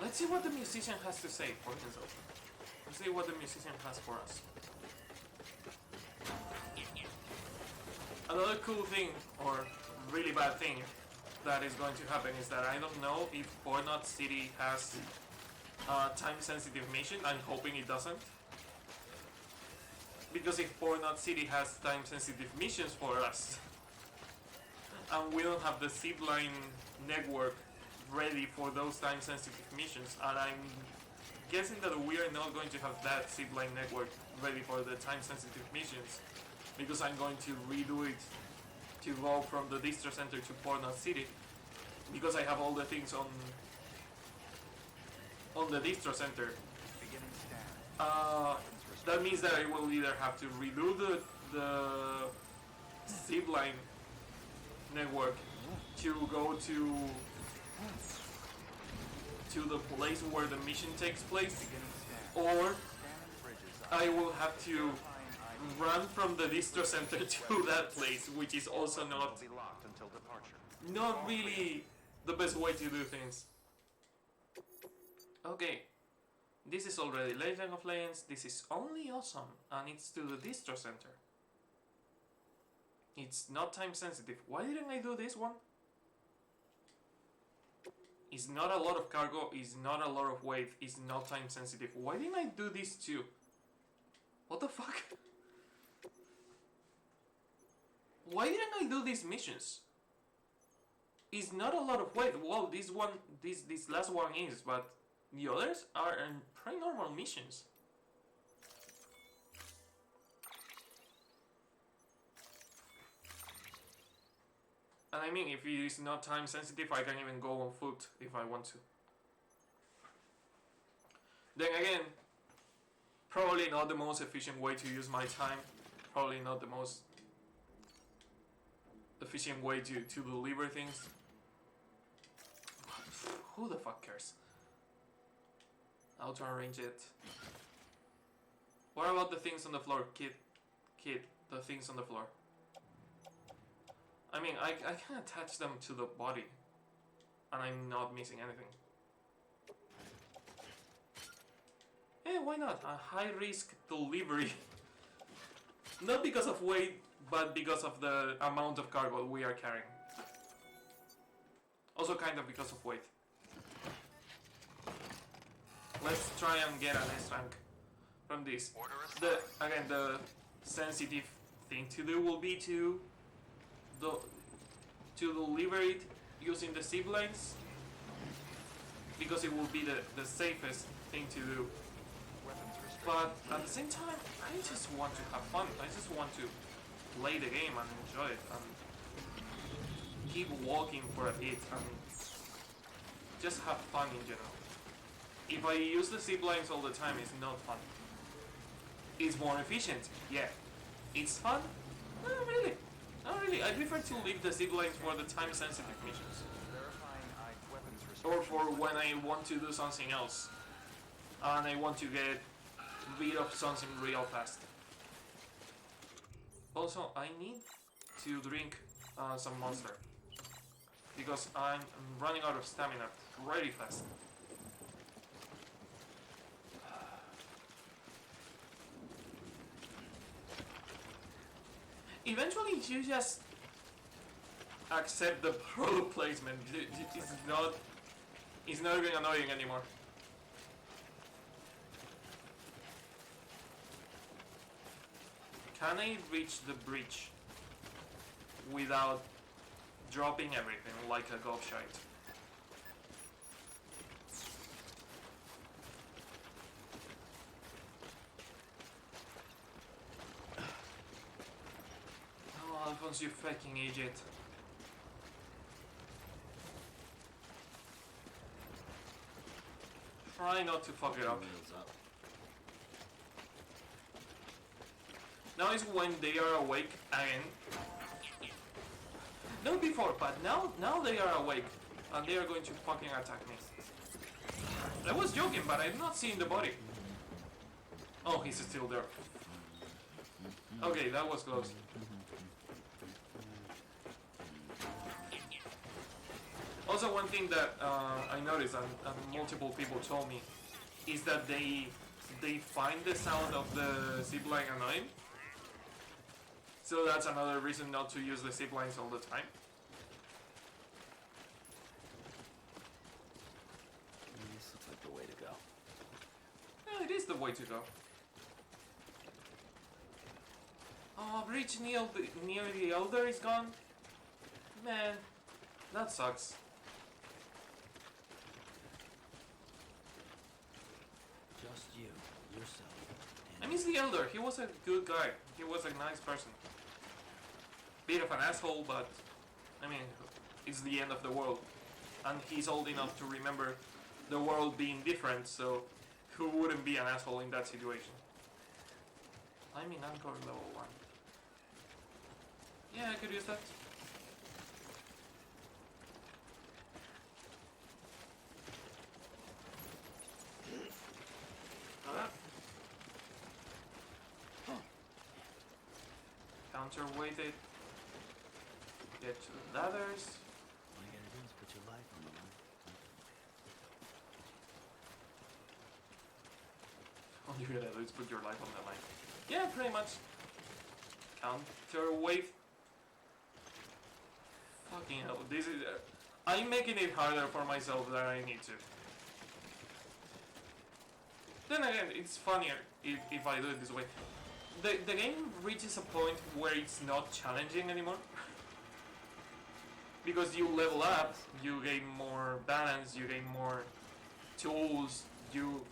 Let's see what the musician has to say for himself. Let's see what the musician has for us. Another cool thing, or really bad thing, that is going to happen is that I don't know if Portnut City has time-sensitive mission. I'm hoping it doesn't. Because if Portnut City has time-sensitive missions for us, and we don't have the zipline network ready for those time-sensitive missions, and I'm guessing that we are not going to have that zipline network ready for the time-sensitive missions, because I'm going to redo it to go from the distro center to Portnut City, because I have all the things on the distro center. Beginning scan. That means that I will either have to redo the zipline network to go to the place where the mission takes place, or I will have to run from the distro center to that place, which is also not really the best way to do things. Okay. This is already Legend of Legends. This is only awesome, and it's to the distro center. It's not time sensitive. Why didn't I do this one? It's not a lot of cargo, it's not a lot of weight, it's not time sensitive. Why didn't I do this too? What the fuck? Why didn't I do these missions? It's not a lot of weight. Well, this one, this last one is, but the others are pretty normal missions. And I mean, if it is not time sensitive, I can even go on foot if I want to. Then again, probably not the most efficient way to use my time. Probably not the most efficient way to deliver things. Who the fuck cares? Auto arrange it. What about the things on the floor? Kid, the things on the floor. I mean, I can attach them to the body, and I'm not missing anything. Hey, why not? A high-risk delivery. Not because of weight, but because of the amount of cargo we are carrying. Also kind of because of weight. Let's try and get an S rank from this. The sensitive thing to do will be to deliver it using the zip lines, because it will be the safest thing to do. But at the same time, I just want to have fun. I just want to play the game and enjoy it and keep walking for a bit and just have fun in general. If I use the zip lines all the time, it's not fun. It's more efficient, yeah. It's fun? Not really. Not really. I prefer to leave the zip lines for the time-sensitive missions. Or for when I want to do something else and I want to get rid of something real fast. Also, I need to drink some monster because I'm running out of stamina pretty fast. Eventually, you just accept the product placement. It's not even annoying anymore. Can I reach the bridge without dropping everything like a gobshite? Oh, Alphonse, you fucking idiot. Try not to fuck it up. Now is when they are awake again. Not before, but now they are awake and they are going to fucking attack me. I was joking, but I'm not seeing the body. Oh, he's still there. Okay, that was close. Also, one thing that I noticed and multiple people told me is that they find the sound of the zipline annoying. So that's another reason not to use the zip lines all the time. This looks like the way to go. Yeah, it is the way to go. Oh, bridge near the Elder is gone? Man, that sucks. Just you, yourself. I miss the Elder. He was a good guy. He was a nice person. Bit of an asshole, but I mean, it's the end of the world. And he's old enough to remember the world being different, so who wouldn't be an asshole in that situation? I'm in Anchor level 1. Yeah, I could use that. Counterweighted. Get to the ladders. All you gotta do is put your life on the line. All you gotta do is put your life on the line. Yeah, pretty much. Counterweight. Fucking hell, this is... I'm making it harder for myself than I need to. Then again, it's funnier if I do it this way. The game reaches a point where it's not challenging anymore. Because you level up, you gain more balance, you gain more tools, you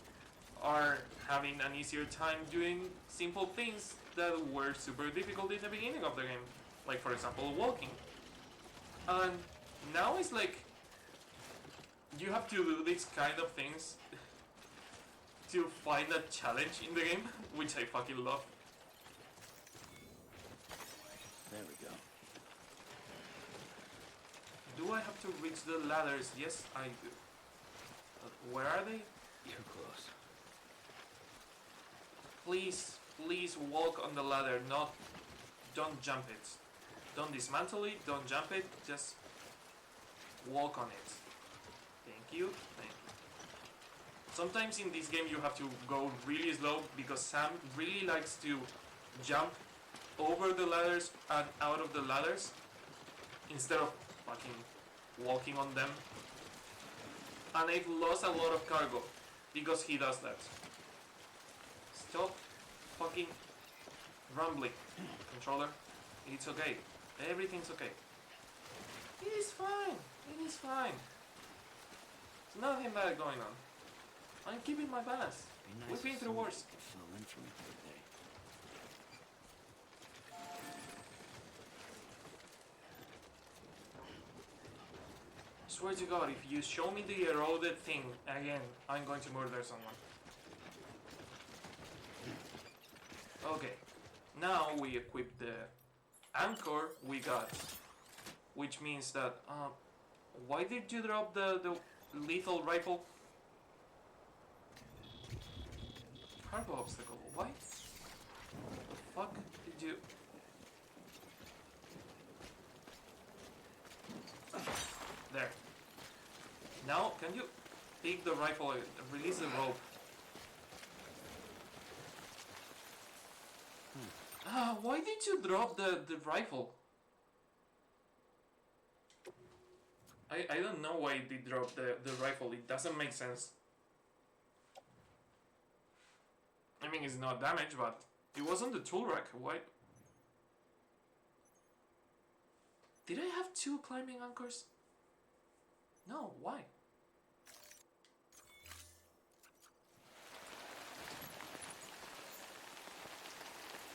are having an easier time doing simple things that were super difficult in the beginning of the game. Like, for example, walking. And now it's like you have to do these kind of things to find a challenge in the game, which I fucking love. There we go. Do I have to reach the ladders? Yes, I do. But where are they? You're close. Please walk on the ladder, don't jump it. Don't dismantle it, don't jump it, just walk on it. Thank you. Sometimes in this game you have to go really slow because Sam really likes to jump over the ladders and out of the ladders instead of fucking walking on them. And I've lost a lot of cargo Because he does that. Stop fucking rumbling. Controller, it's okay. Everything's okay. It is fine. It is fine. There's nothing bad going on. I'm keeping my balance. Be nice We've been if through somebody worse. could fill in for me for a day. Swear to God, if you show me the eroded thing again, I'm going to murder someone. Okay, now we equip the anchor we got, which means that, why did you drop the lethal rifle? Cargo obstacle, why? The fuck did you... There. Now, can you take the rifle and release the rope? Why did you drop the rifle? I don't know why it did drop the rifle. It doesn't make sense. I mean, it's not damaged, but it was on the tool rack. Why? Did I have 2 climbing anchors? No, why?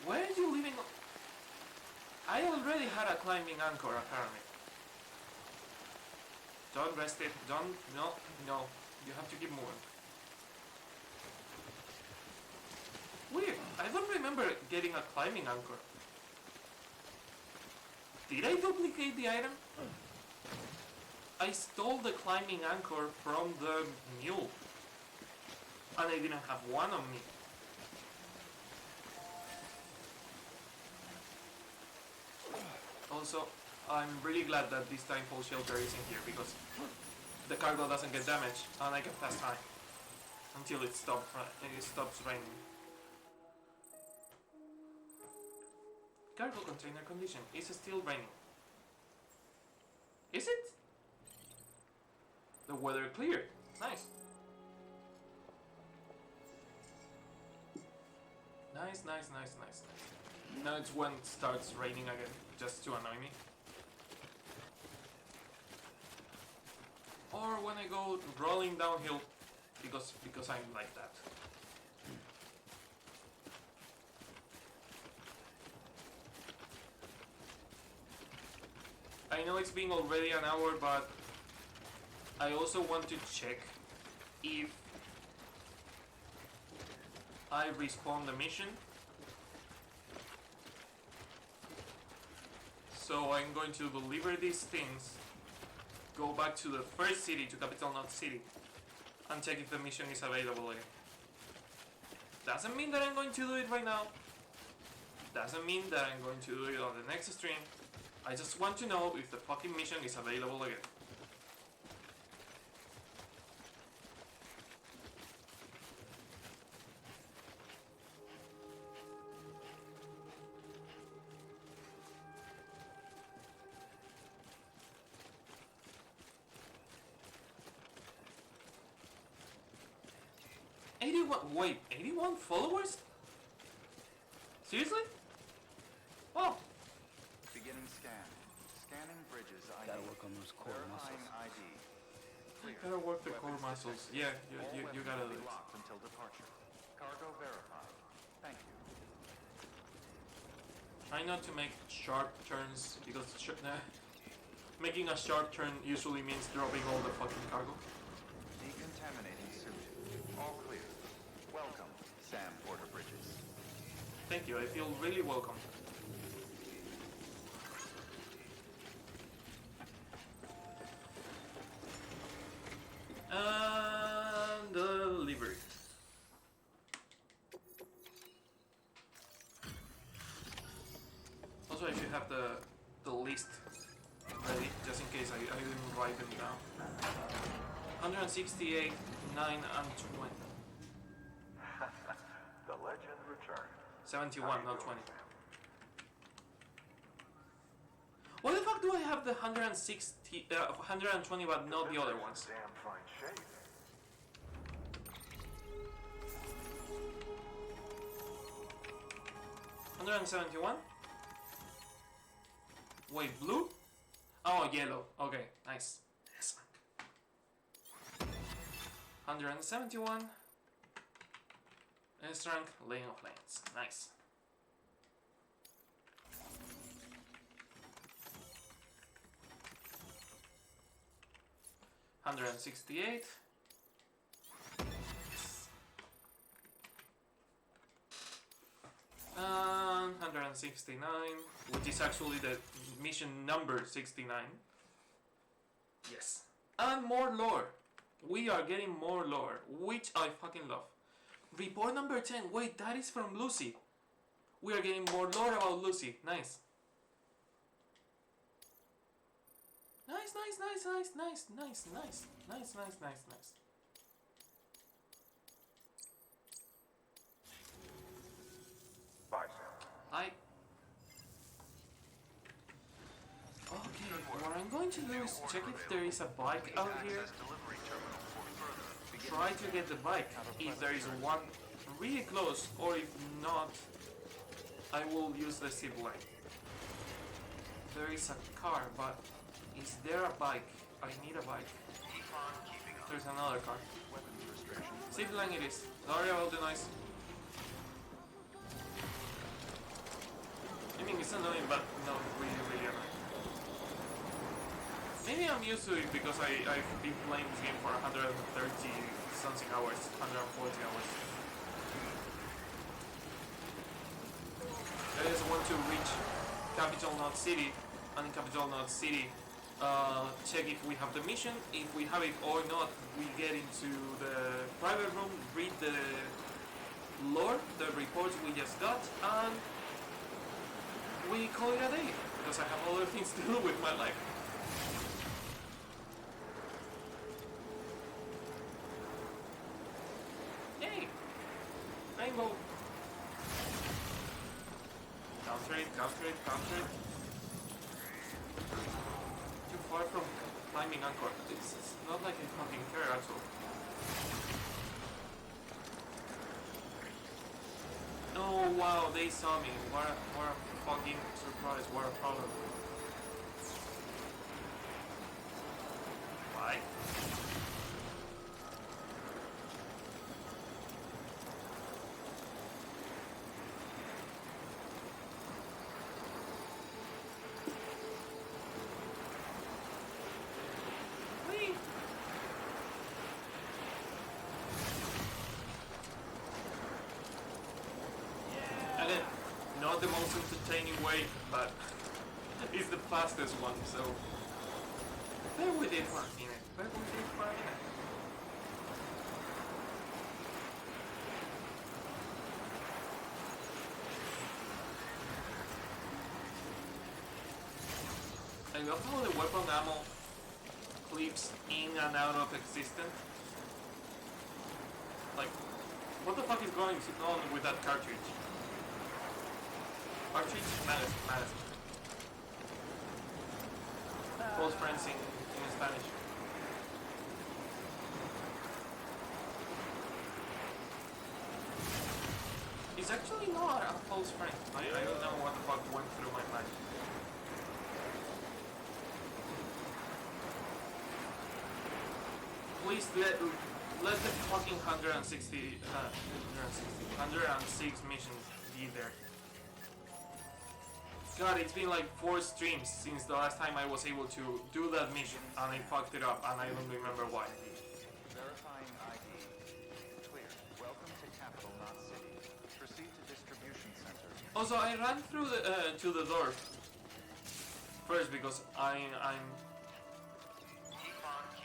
Why are you leaving? I already had a climbing anchor, apparently. Don't rest it. Don't. No. No. You have to keep moving. Weird. I don't remember getting a climbing anchor. Did I duplicate the item? I stole the climbing anchor from the mule. And I didn't have one on me. Also, I'm really glad that this time full shelter isn't here because the cargo doesn't get damaged and I can pass time until it stops raining. Cargo container condition. Is still raining. Is it? The weather cleared. Nice. Nice, nice, nice, nice, nice. Now it's when it starts raining again, just to annoy me. Or when I go rolling downhill, because I'm like that. I know it's been already an hour, but I also want to check if I respawn the mission. So I'm going to deliver these things, go back to the first city, to Capital Knot City, and check if the mission is available again. Doesn't mean that I'm going to do it right now. Doesn't mean that I'm going to do it on the next stream. I just want to know if the fucking mission is available again. Wait, 81 followers? Seriously? Wow. Beginning scan. Scanning bridges ID. Gotta work on those core Verifying muscles. ID. You gotta work the core muscles. Yeah, you gotta do be it. locked until departure. Cargo verified. Thank you. Try not to make sharp turns because making a sharp turn usually means dropping all the fucking cargo. Decontaminating suit. All clear. Welcome, Sam Porter Bridges. Thank you, I feel really welcome. And delivery. Also, I should have the list ready, just in case I didn't write them down. 168, 9, and 20. The legend returned. 71, How you not doing, 20. Sam? Why the fuck do I have the 120 but not the other ones? Damn fine shape. 171. Wait, blue? Oh, yellow. Okay, nice. Yes. 171. S-rank, Lane of Lanes. Nice. $168. And 169, which is actually the mission number 69. Yes. And more lore. We are getting more lore, which I fucking love. Report number 10. Wait, that is from Lucy. We are getting more lore about Lucy. Nice. Nice, nice, nice, nice, nice, nice, nice, nice, nice, nice, nice. Bye, Sam. I. Okay, what I'm going to do is check if there is a bike out here. Try to get the bike if there is one really close, or if not, I will use the zip line. There is a car, but is there a bike? I need a bike. There's another car. Zip line it is. Sorry about the noise. I mean, it's annoying, but not really, really annoying. Maybe I'm used to it because I've been playing this game for 130 something hours, 140 hours. I just want to reach Capital Knot City, and in Capital Knot City, check if we have the mission. If we have it or not, we get into the private room, read the lore, the reports we just got, and we call it a day, because I have other things to do with my life. Yay! Rainbow! Counter it, counter it, counter it. Too far from climbing Anchor. It's not like I fucking care at all. Oh wow, they saw me. What a fucking surprise, what a problem. Why? Whee! Again, not the most entertaining way, but it's the fastest one, so bear with it for a minute. Bear with it for a minute. I love how the weapon ammo clips in and out of existence. Like, what the fuck is going on with that cartridge? Cartridge? Malas. False friends in Spanish. It's actually not a false friend. I don't know what the fuck went through my mind. Please let the fucking 106 missions be there. God, it's been like 4 streams since the last time I was able to do that mission, and I fucked it up, and I don't remember why. Verifying ID. Clear. Welcome to Capital Knot City. Proceed to distribution center. Also, I ran through the to the door first because I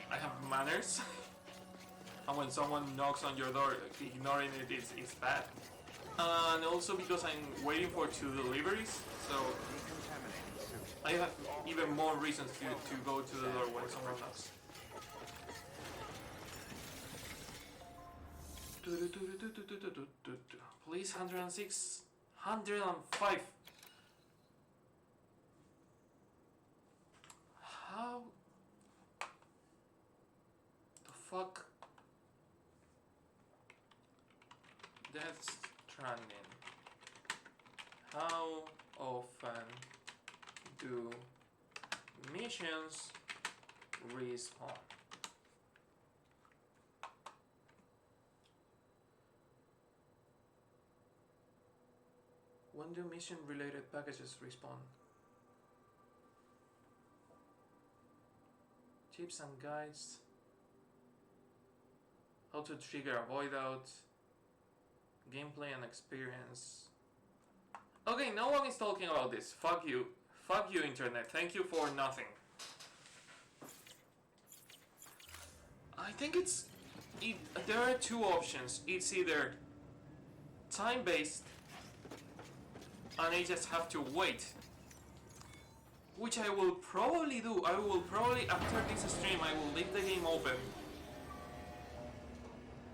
have manners, and when someone knocks on your door, ignoring it is bad. And also because I'm waiting for 2 deliveries, so I have even more reasons to go to the door when someone knocks. Please, 106, 105. How the fuck? That's Stranding. How often do missions respawn? When do mission related packages respawn? Tips and guides. How to trigger a void out. Gameplay and experience. Okay, no one is talking about this. Fuck you. Fuck you, internet. Thank you for nothing. I think there are two options. It's either time-based and I just have to wait, which I will probably do. I will probably, after this stream, I will leave the game open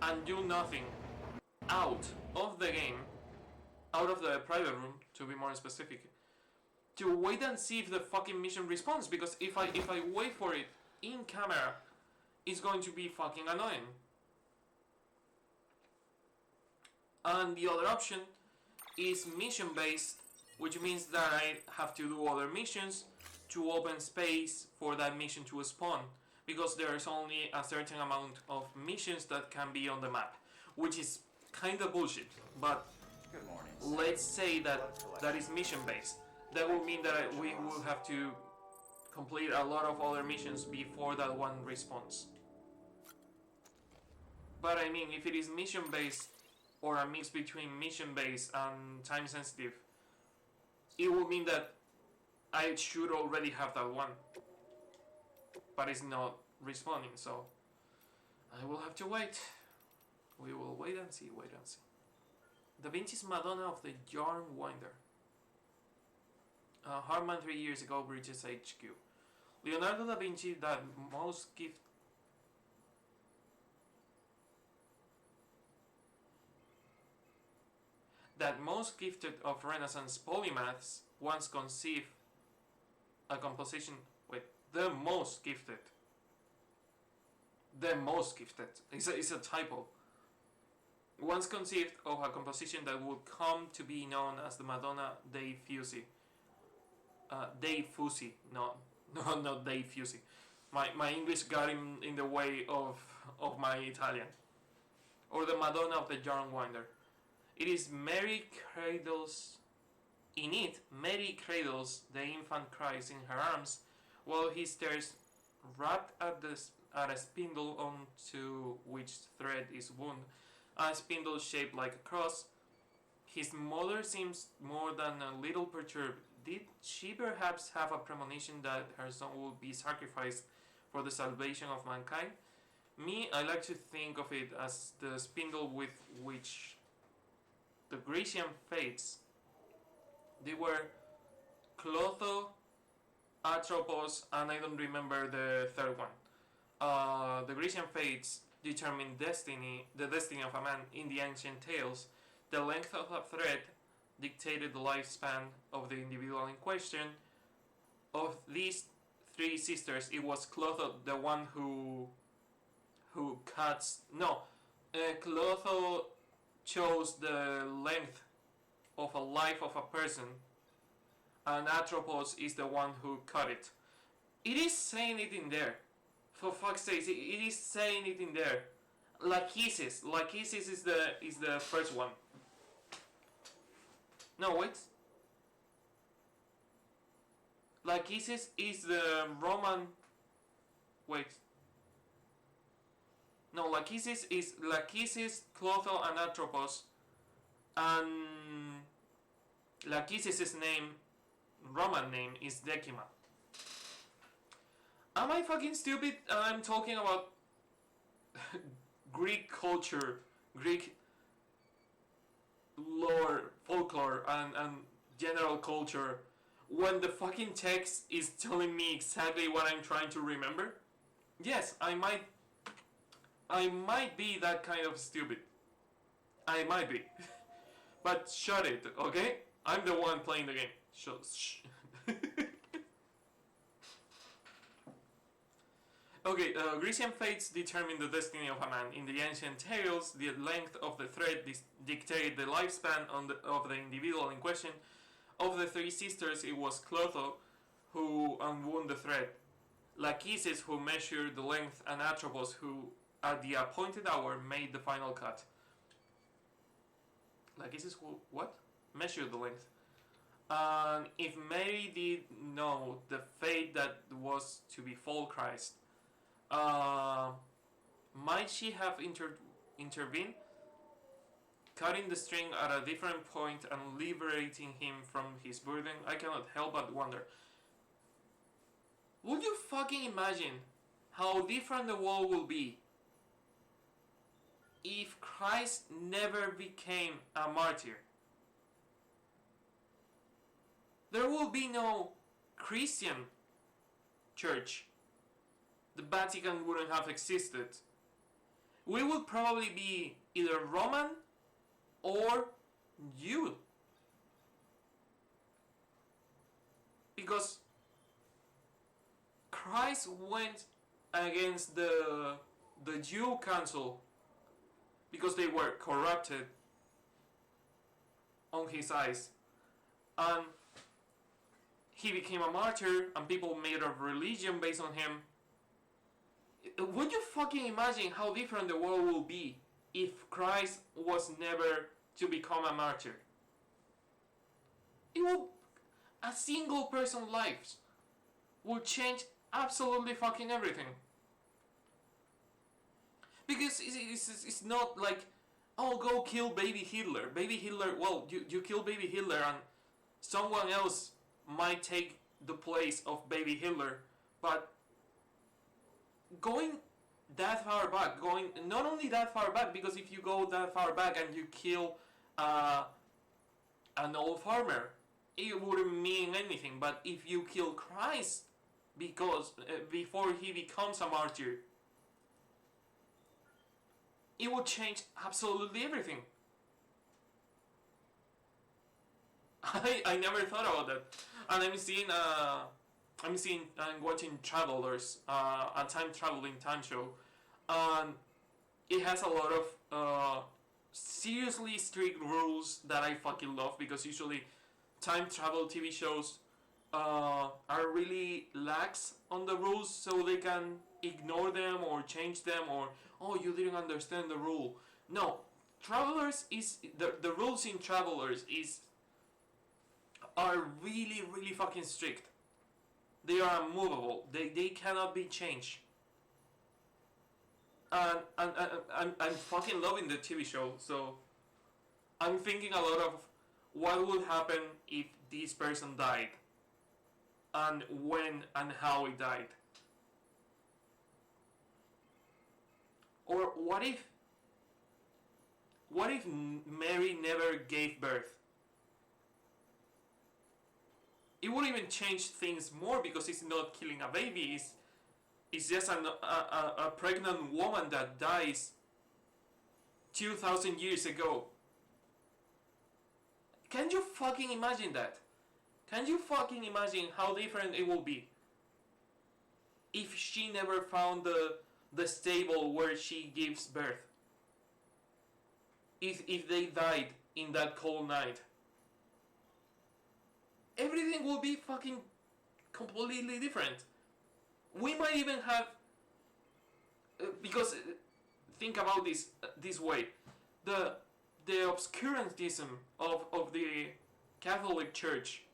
and do nothing out of the game, out of the private room, to be more specific, to wait and see if the fucking mission responds, because if I wait for it in camera, it's going to be fucking annoying. And the other option is mission based, which means that I have to do other missions to open space for that mission to spawn, because there's only a certain amount of missions that can be on the map, which is kind of bullshit, but Good morning. let's say that is mission based. That will mean that we will have to complete a lot of other missions before that one respawns. But I mean, if it is mission based or a mix between mission based and time sensitive, it will mean that I should already have that one, but it's not responding, so I will have to wait. We will wait and see, wait and see. Da Vinci's Madonna of the Yarn Winder. Harman 3 years ago, Bridges HQ. Leonardo da Vinci, that most gifted of Renaissance polymaths, once conceived a composition. Wait, the most gifted. It's a typo. Once conceived of a composition that would come to be known as the Madonna dei Fusi. Dei Fusi, no, not dei Fusi. My English got in the way of my Italian. Or the Madonna of the Yarn Winder. It is Mary cradles. In it, Mary cradles the infant cries in her arms, while he stares wrapped at a spindle onto which thread is wound. A spindle shaped like a cross. His mother seems more than a little perturbed. Did she perhaps have a premonition that her son would be sacrificed for the salvation of mankind? Me, I like to think of it as the spindle with which the Grecian fates, they were Clotho, Atropos, and I don't remember the third one. The Grecian fates determined the destiny of a man in the ancient tales. The length of a thread dictated the lifespan of the individual in question. Of these three sisters, it was Clotho, the one who cuts. No, Clotho chose the length of a life of a person, and Atropos is the one who cut it. It is saying it in there. For fuck's sake, it is saying it in there. Lachesis is the first one. No, wait. Lachesis is the Roman. Wait. No, Lachesis is Lachesis, Clotho, and Atropos. And Lachesis' name, Roman name, is Decima. Am I fucking stupid? I'm talking about Greek culture, Greek lore, folklore, and general culture, when the fucking text is telling me exactly what I'm trying to remember? Yes, I might be that kind of stupid. I might be. But shut it, okay? I'm the one playing the game. Shh. Okay, Grecian fates determine the destiny of a man. In the ancient tales, the length of the thread dictated the lifespan of the individual in question. of the three sisters, it was Clotho who unwound the thread, Lachesis who measured the length, and Atropos who, at the appointed hour, made the final cut. Lachesis who, what? Measured the length. And if Mary did know the fate that was to befall Christ, might she have intervened, cutting the string at a different point and liberating him from his burden? I cannot help but wonder. Would you fucking imagine how different the world will be if Christ never became a martyr? There will be no Christian church. The Vatican wouldn't have existed. We would probably be either Roman or Jew. Because Christ went against the Jew council because they were corrupted on his eyes. And he became a martyr and people made a religion based on him. Would you fucking imagine how different the world will be if Christ was never to become a martyr? It will, a single person's life will change absolutely fucking everything. Because it's not like, oh, go kill baby Hitler. Baby Hitler, well, you kill baby Hitler and someone else might take the place of baby Hitler. But going that far back, going not only that far back, because if you go that far back and you kill an old farmer, it wouldn't mean anything. But if you kill Christ because before he becomes a martyr, it will change absolutely everything. I never thought about that, and I'm watching Travelers, a time traveling time show, and it has a lot of seriously strict rules that I fucking love, because usually time travel TV shows are really lax on the rules, so they can ignore them or change them, or, oh, you didn't understand the rule. No, Travelers is the rules in Travelers are really, really fucking strict. They are unmovable. They cannot be changed. And I'm fucking loving the TV show, so I'm thinking a lot of what would happen if this person died, and when and how he died. Or what if Mary never gave birth? It would even change things more, because it's not killing a baby, it's just a pregnant woman that dies 2,000 years ago. Can you fucking imagine that? Can you fucking imagine how different it will be if she never found the stable where she gives birth? If they died in that cold night? Everything will be fucking completely different. We might even have, because think about this way, the obscurantism of the Catholic Church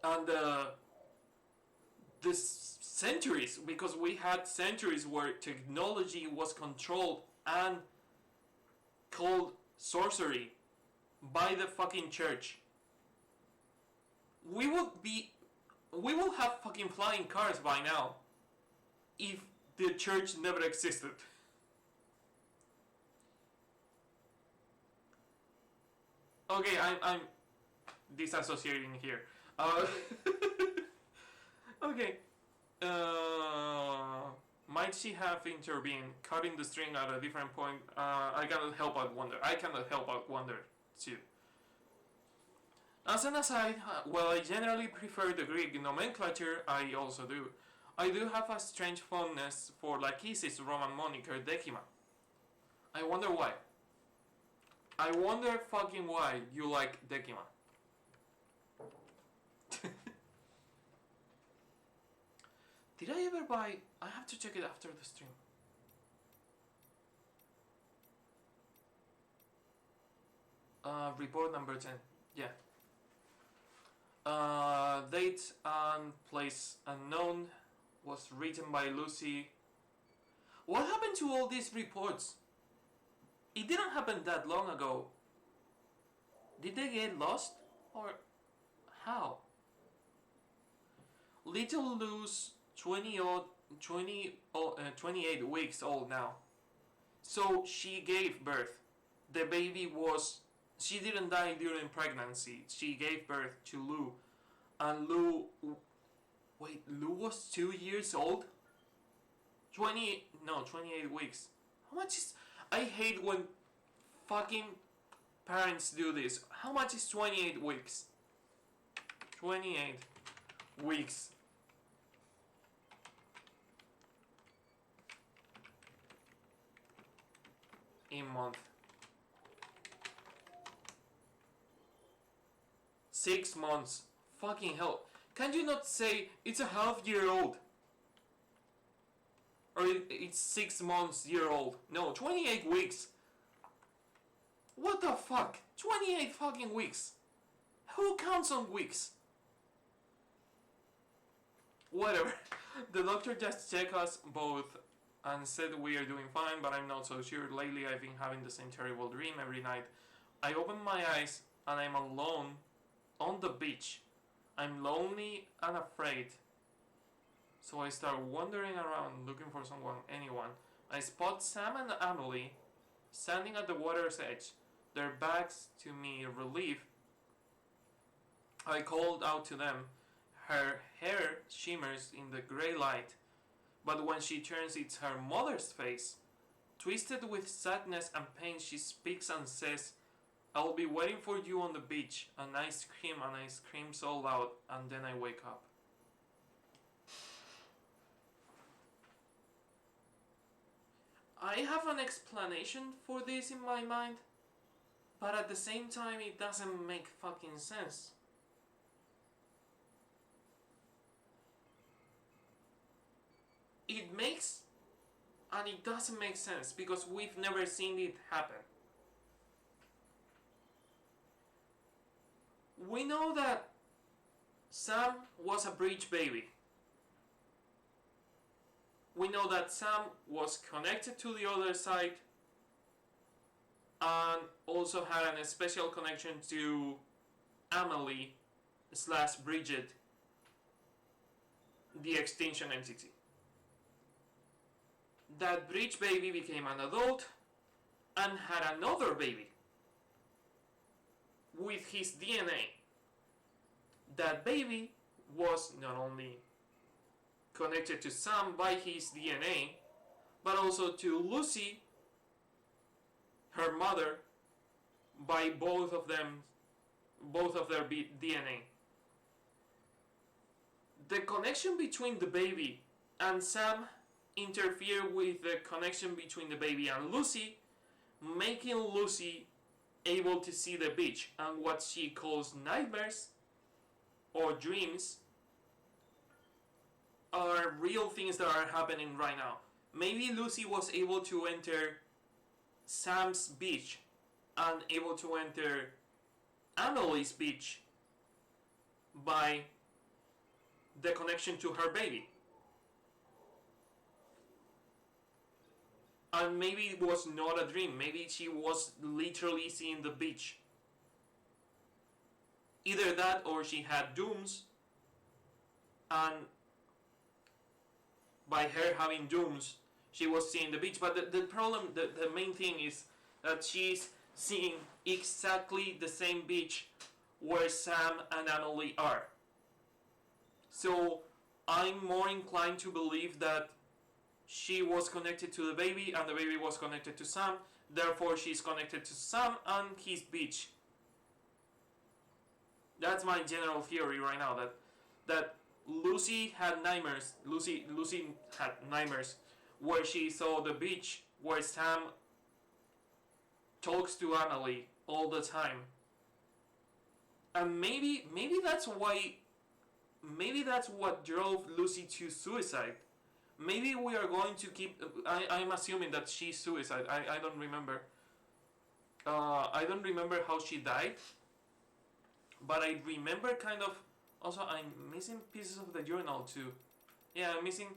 and the centuries, because we had centuries where technology was controlled and called sorcery by the fucking church. We will have fucking flying cars by now if the church never existed. Okay, I'm disassociating here. Okay. Might she have intervened, cutting the string at a different point? I cannot help but wonder too. As an aside, while I generally prefer the Greek nomenclature, I also do. I do have a strange fondness for Lachesis' Roman moniker Decima. I wonder why. I wonder fucking why you like Decima. Did I ever buy? I have to check it after the stream. Report number 10. Yeah. Date and place unknown. Was written by Lucy. What happened to all these reports? It didn't happen that long ago. Did they get lost? Or how? Little Lou's 28 weeks old now. So she gave birth. The baby was... She didn't die during pregnancy. She gave birth to Lou. And Lou... Wait, Lou was 2 years old? 28 weeks. How much is... I hate when fucking parents do this. How much is 28 weeks? 28 weeks. In month. 6 months. Fucking hell. Can you not say it's a half-year old? Or it's 6 months year old? No, 28 weeks. What the fuck? 28 fucking weeks. Who counts on weeks? Whatever. The doctor just checked us both and said we are doing fine, but I'm not so sure. Lately I've been having the same terrible dream every night. I open my eyes and I'm alone on the beach. I'm lonely and afraid. So I start wandering around looking for anyone. I spot Sam and Emily standing at the water's edge, their backs to me relief. I called out to them. Her hair shimmers in the grey light, but when she turns, it's her mother's face. Twisted with sadness and pain, she speaks and says, "I'll be waiting for you on the beach." And I scream so loud, and then I wake up. I have an explanation for this in my mind, but at the same time it doesn't make fucking sense. It makes and it doesn't make sense because we've never seen it happen. We know that Sam was a breech baby. We know that Sam was connected to the other side and also had a special connection to Amelie / Bridget, the extinction entity. That breech baby became an adult and had another baby with his DNA. That baby was not only connected to Sam by his DNA, but also to Lucy, her mother, by both of their DNA. The connection between the baby and Sam interfere with the connection between the baby and Lucy, making Lucy able to see the beach and what she calls nightmares or dreams are real things that are happening right now. Maybe Lucy was able to enter Sam's beach and able to enter Amelie's beach by the connection to her baby. And maybe it was not a dream. Maybe she was literally seeing the beach. Either that or she had dooms, and by her having dooms, she was seeing the beach. But the problem, the main thing is that she's seeing exactly the same beach where Sam and Emily are. So I'm more inclined to believe that she was connected to the baby and the baby was connected to Sam. Therefore, she's connected to Sam and his beach. That's my general theory right now. That Lucy had nightmares. Lucy had nightmares where she saw the beach where Sam talks to Emily all the time. And maybe that's why maybe that's what drove Lucy to suicide. Maybe we are going to keep. I'm assuming that she suicide. I don't remember. I don't remember how she died, but I remember kind of. Also, I'm missing pieces of the journal too. Yeah, I'm missing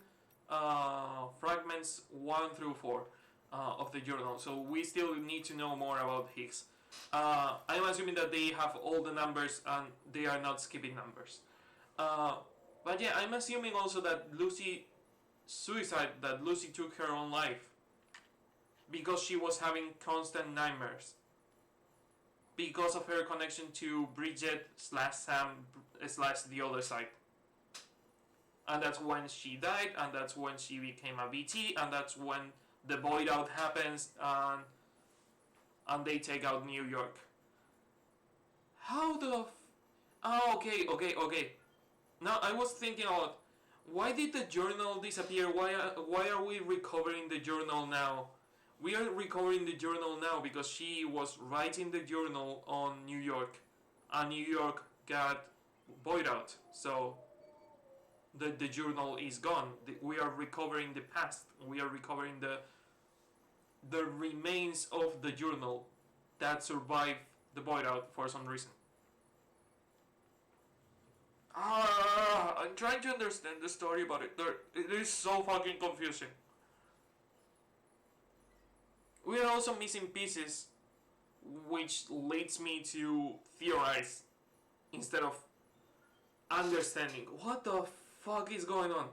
fragments 1 through 4 of the journal. So we still need to know more about Higgs. I'm assuming that they have all the numbers and they are not skipping numbers. But yeah, I'm assuming also that Lucy took her own life because she was having constant nightmares because of her connection to Bridget / Sam / the other side. And that's when she died, and that's when she became a BT, and that's when the void out happens, and they take out New York. How the okay. Now I was thinking about, why did the journal disappear? Why are we recovering the journal now? We are recovering the journal now because she was writing the journal on New York, and New York got void out. So the journal is gone. We are recovering the past. We are recovering the remains of the journal that survived the void out for some reason. I'm trying to understand the story, but it is so fucking confusing. We are also missing pieces, which leads me to theorize instead of understanding. What the fuck is going on?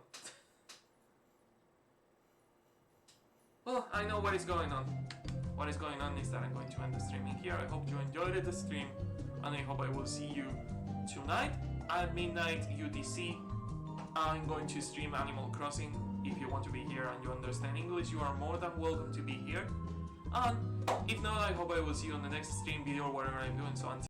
Well, I know what is going on. What is going on is that I'm going to end the streaming here. I hope you enjoyed the stream, and I hope I will see you tonight at midnight UTC. I'm going to stream Animal Crossing. If you want to be here and you understand English, you are more than welcome to be here. And if not, I hope I will see you on the next stream, video, or whatever I'm doing. So until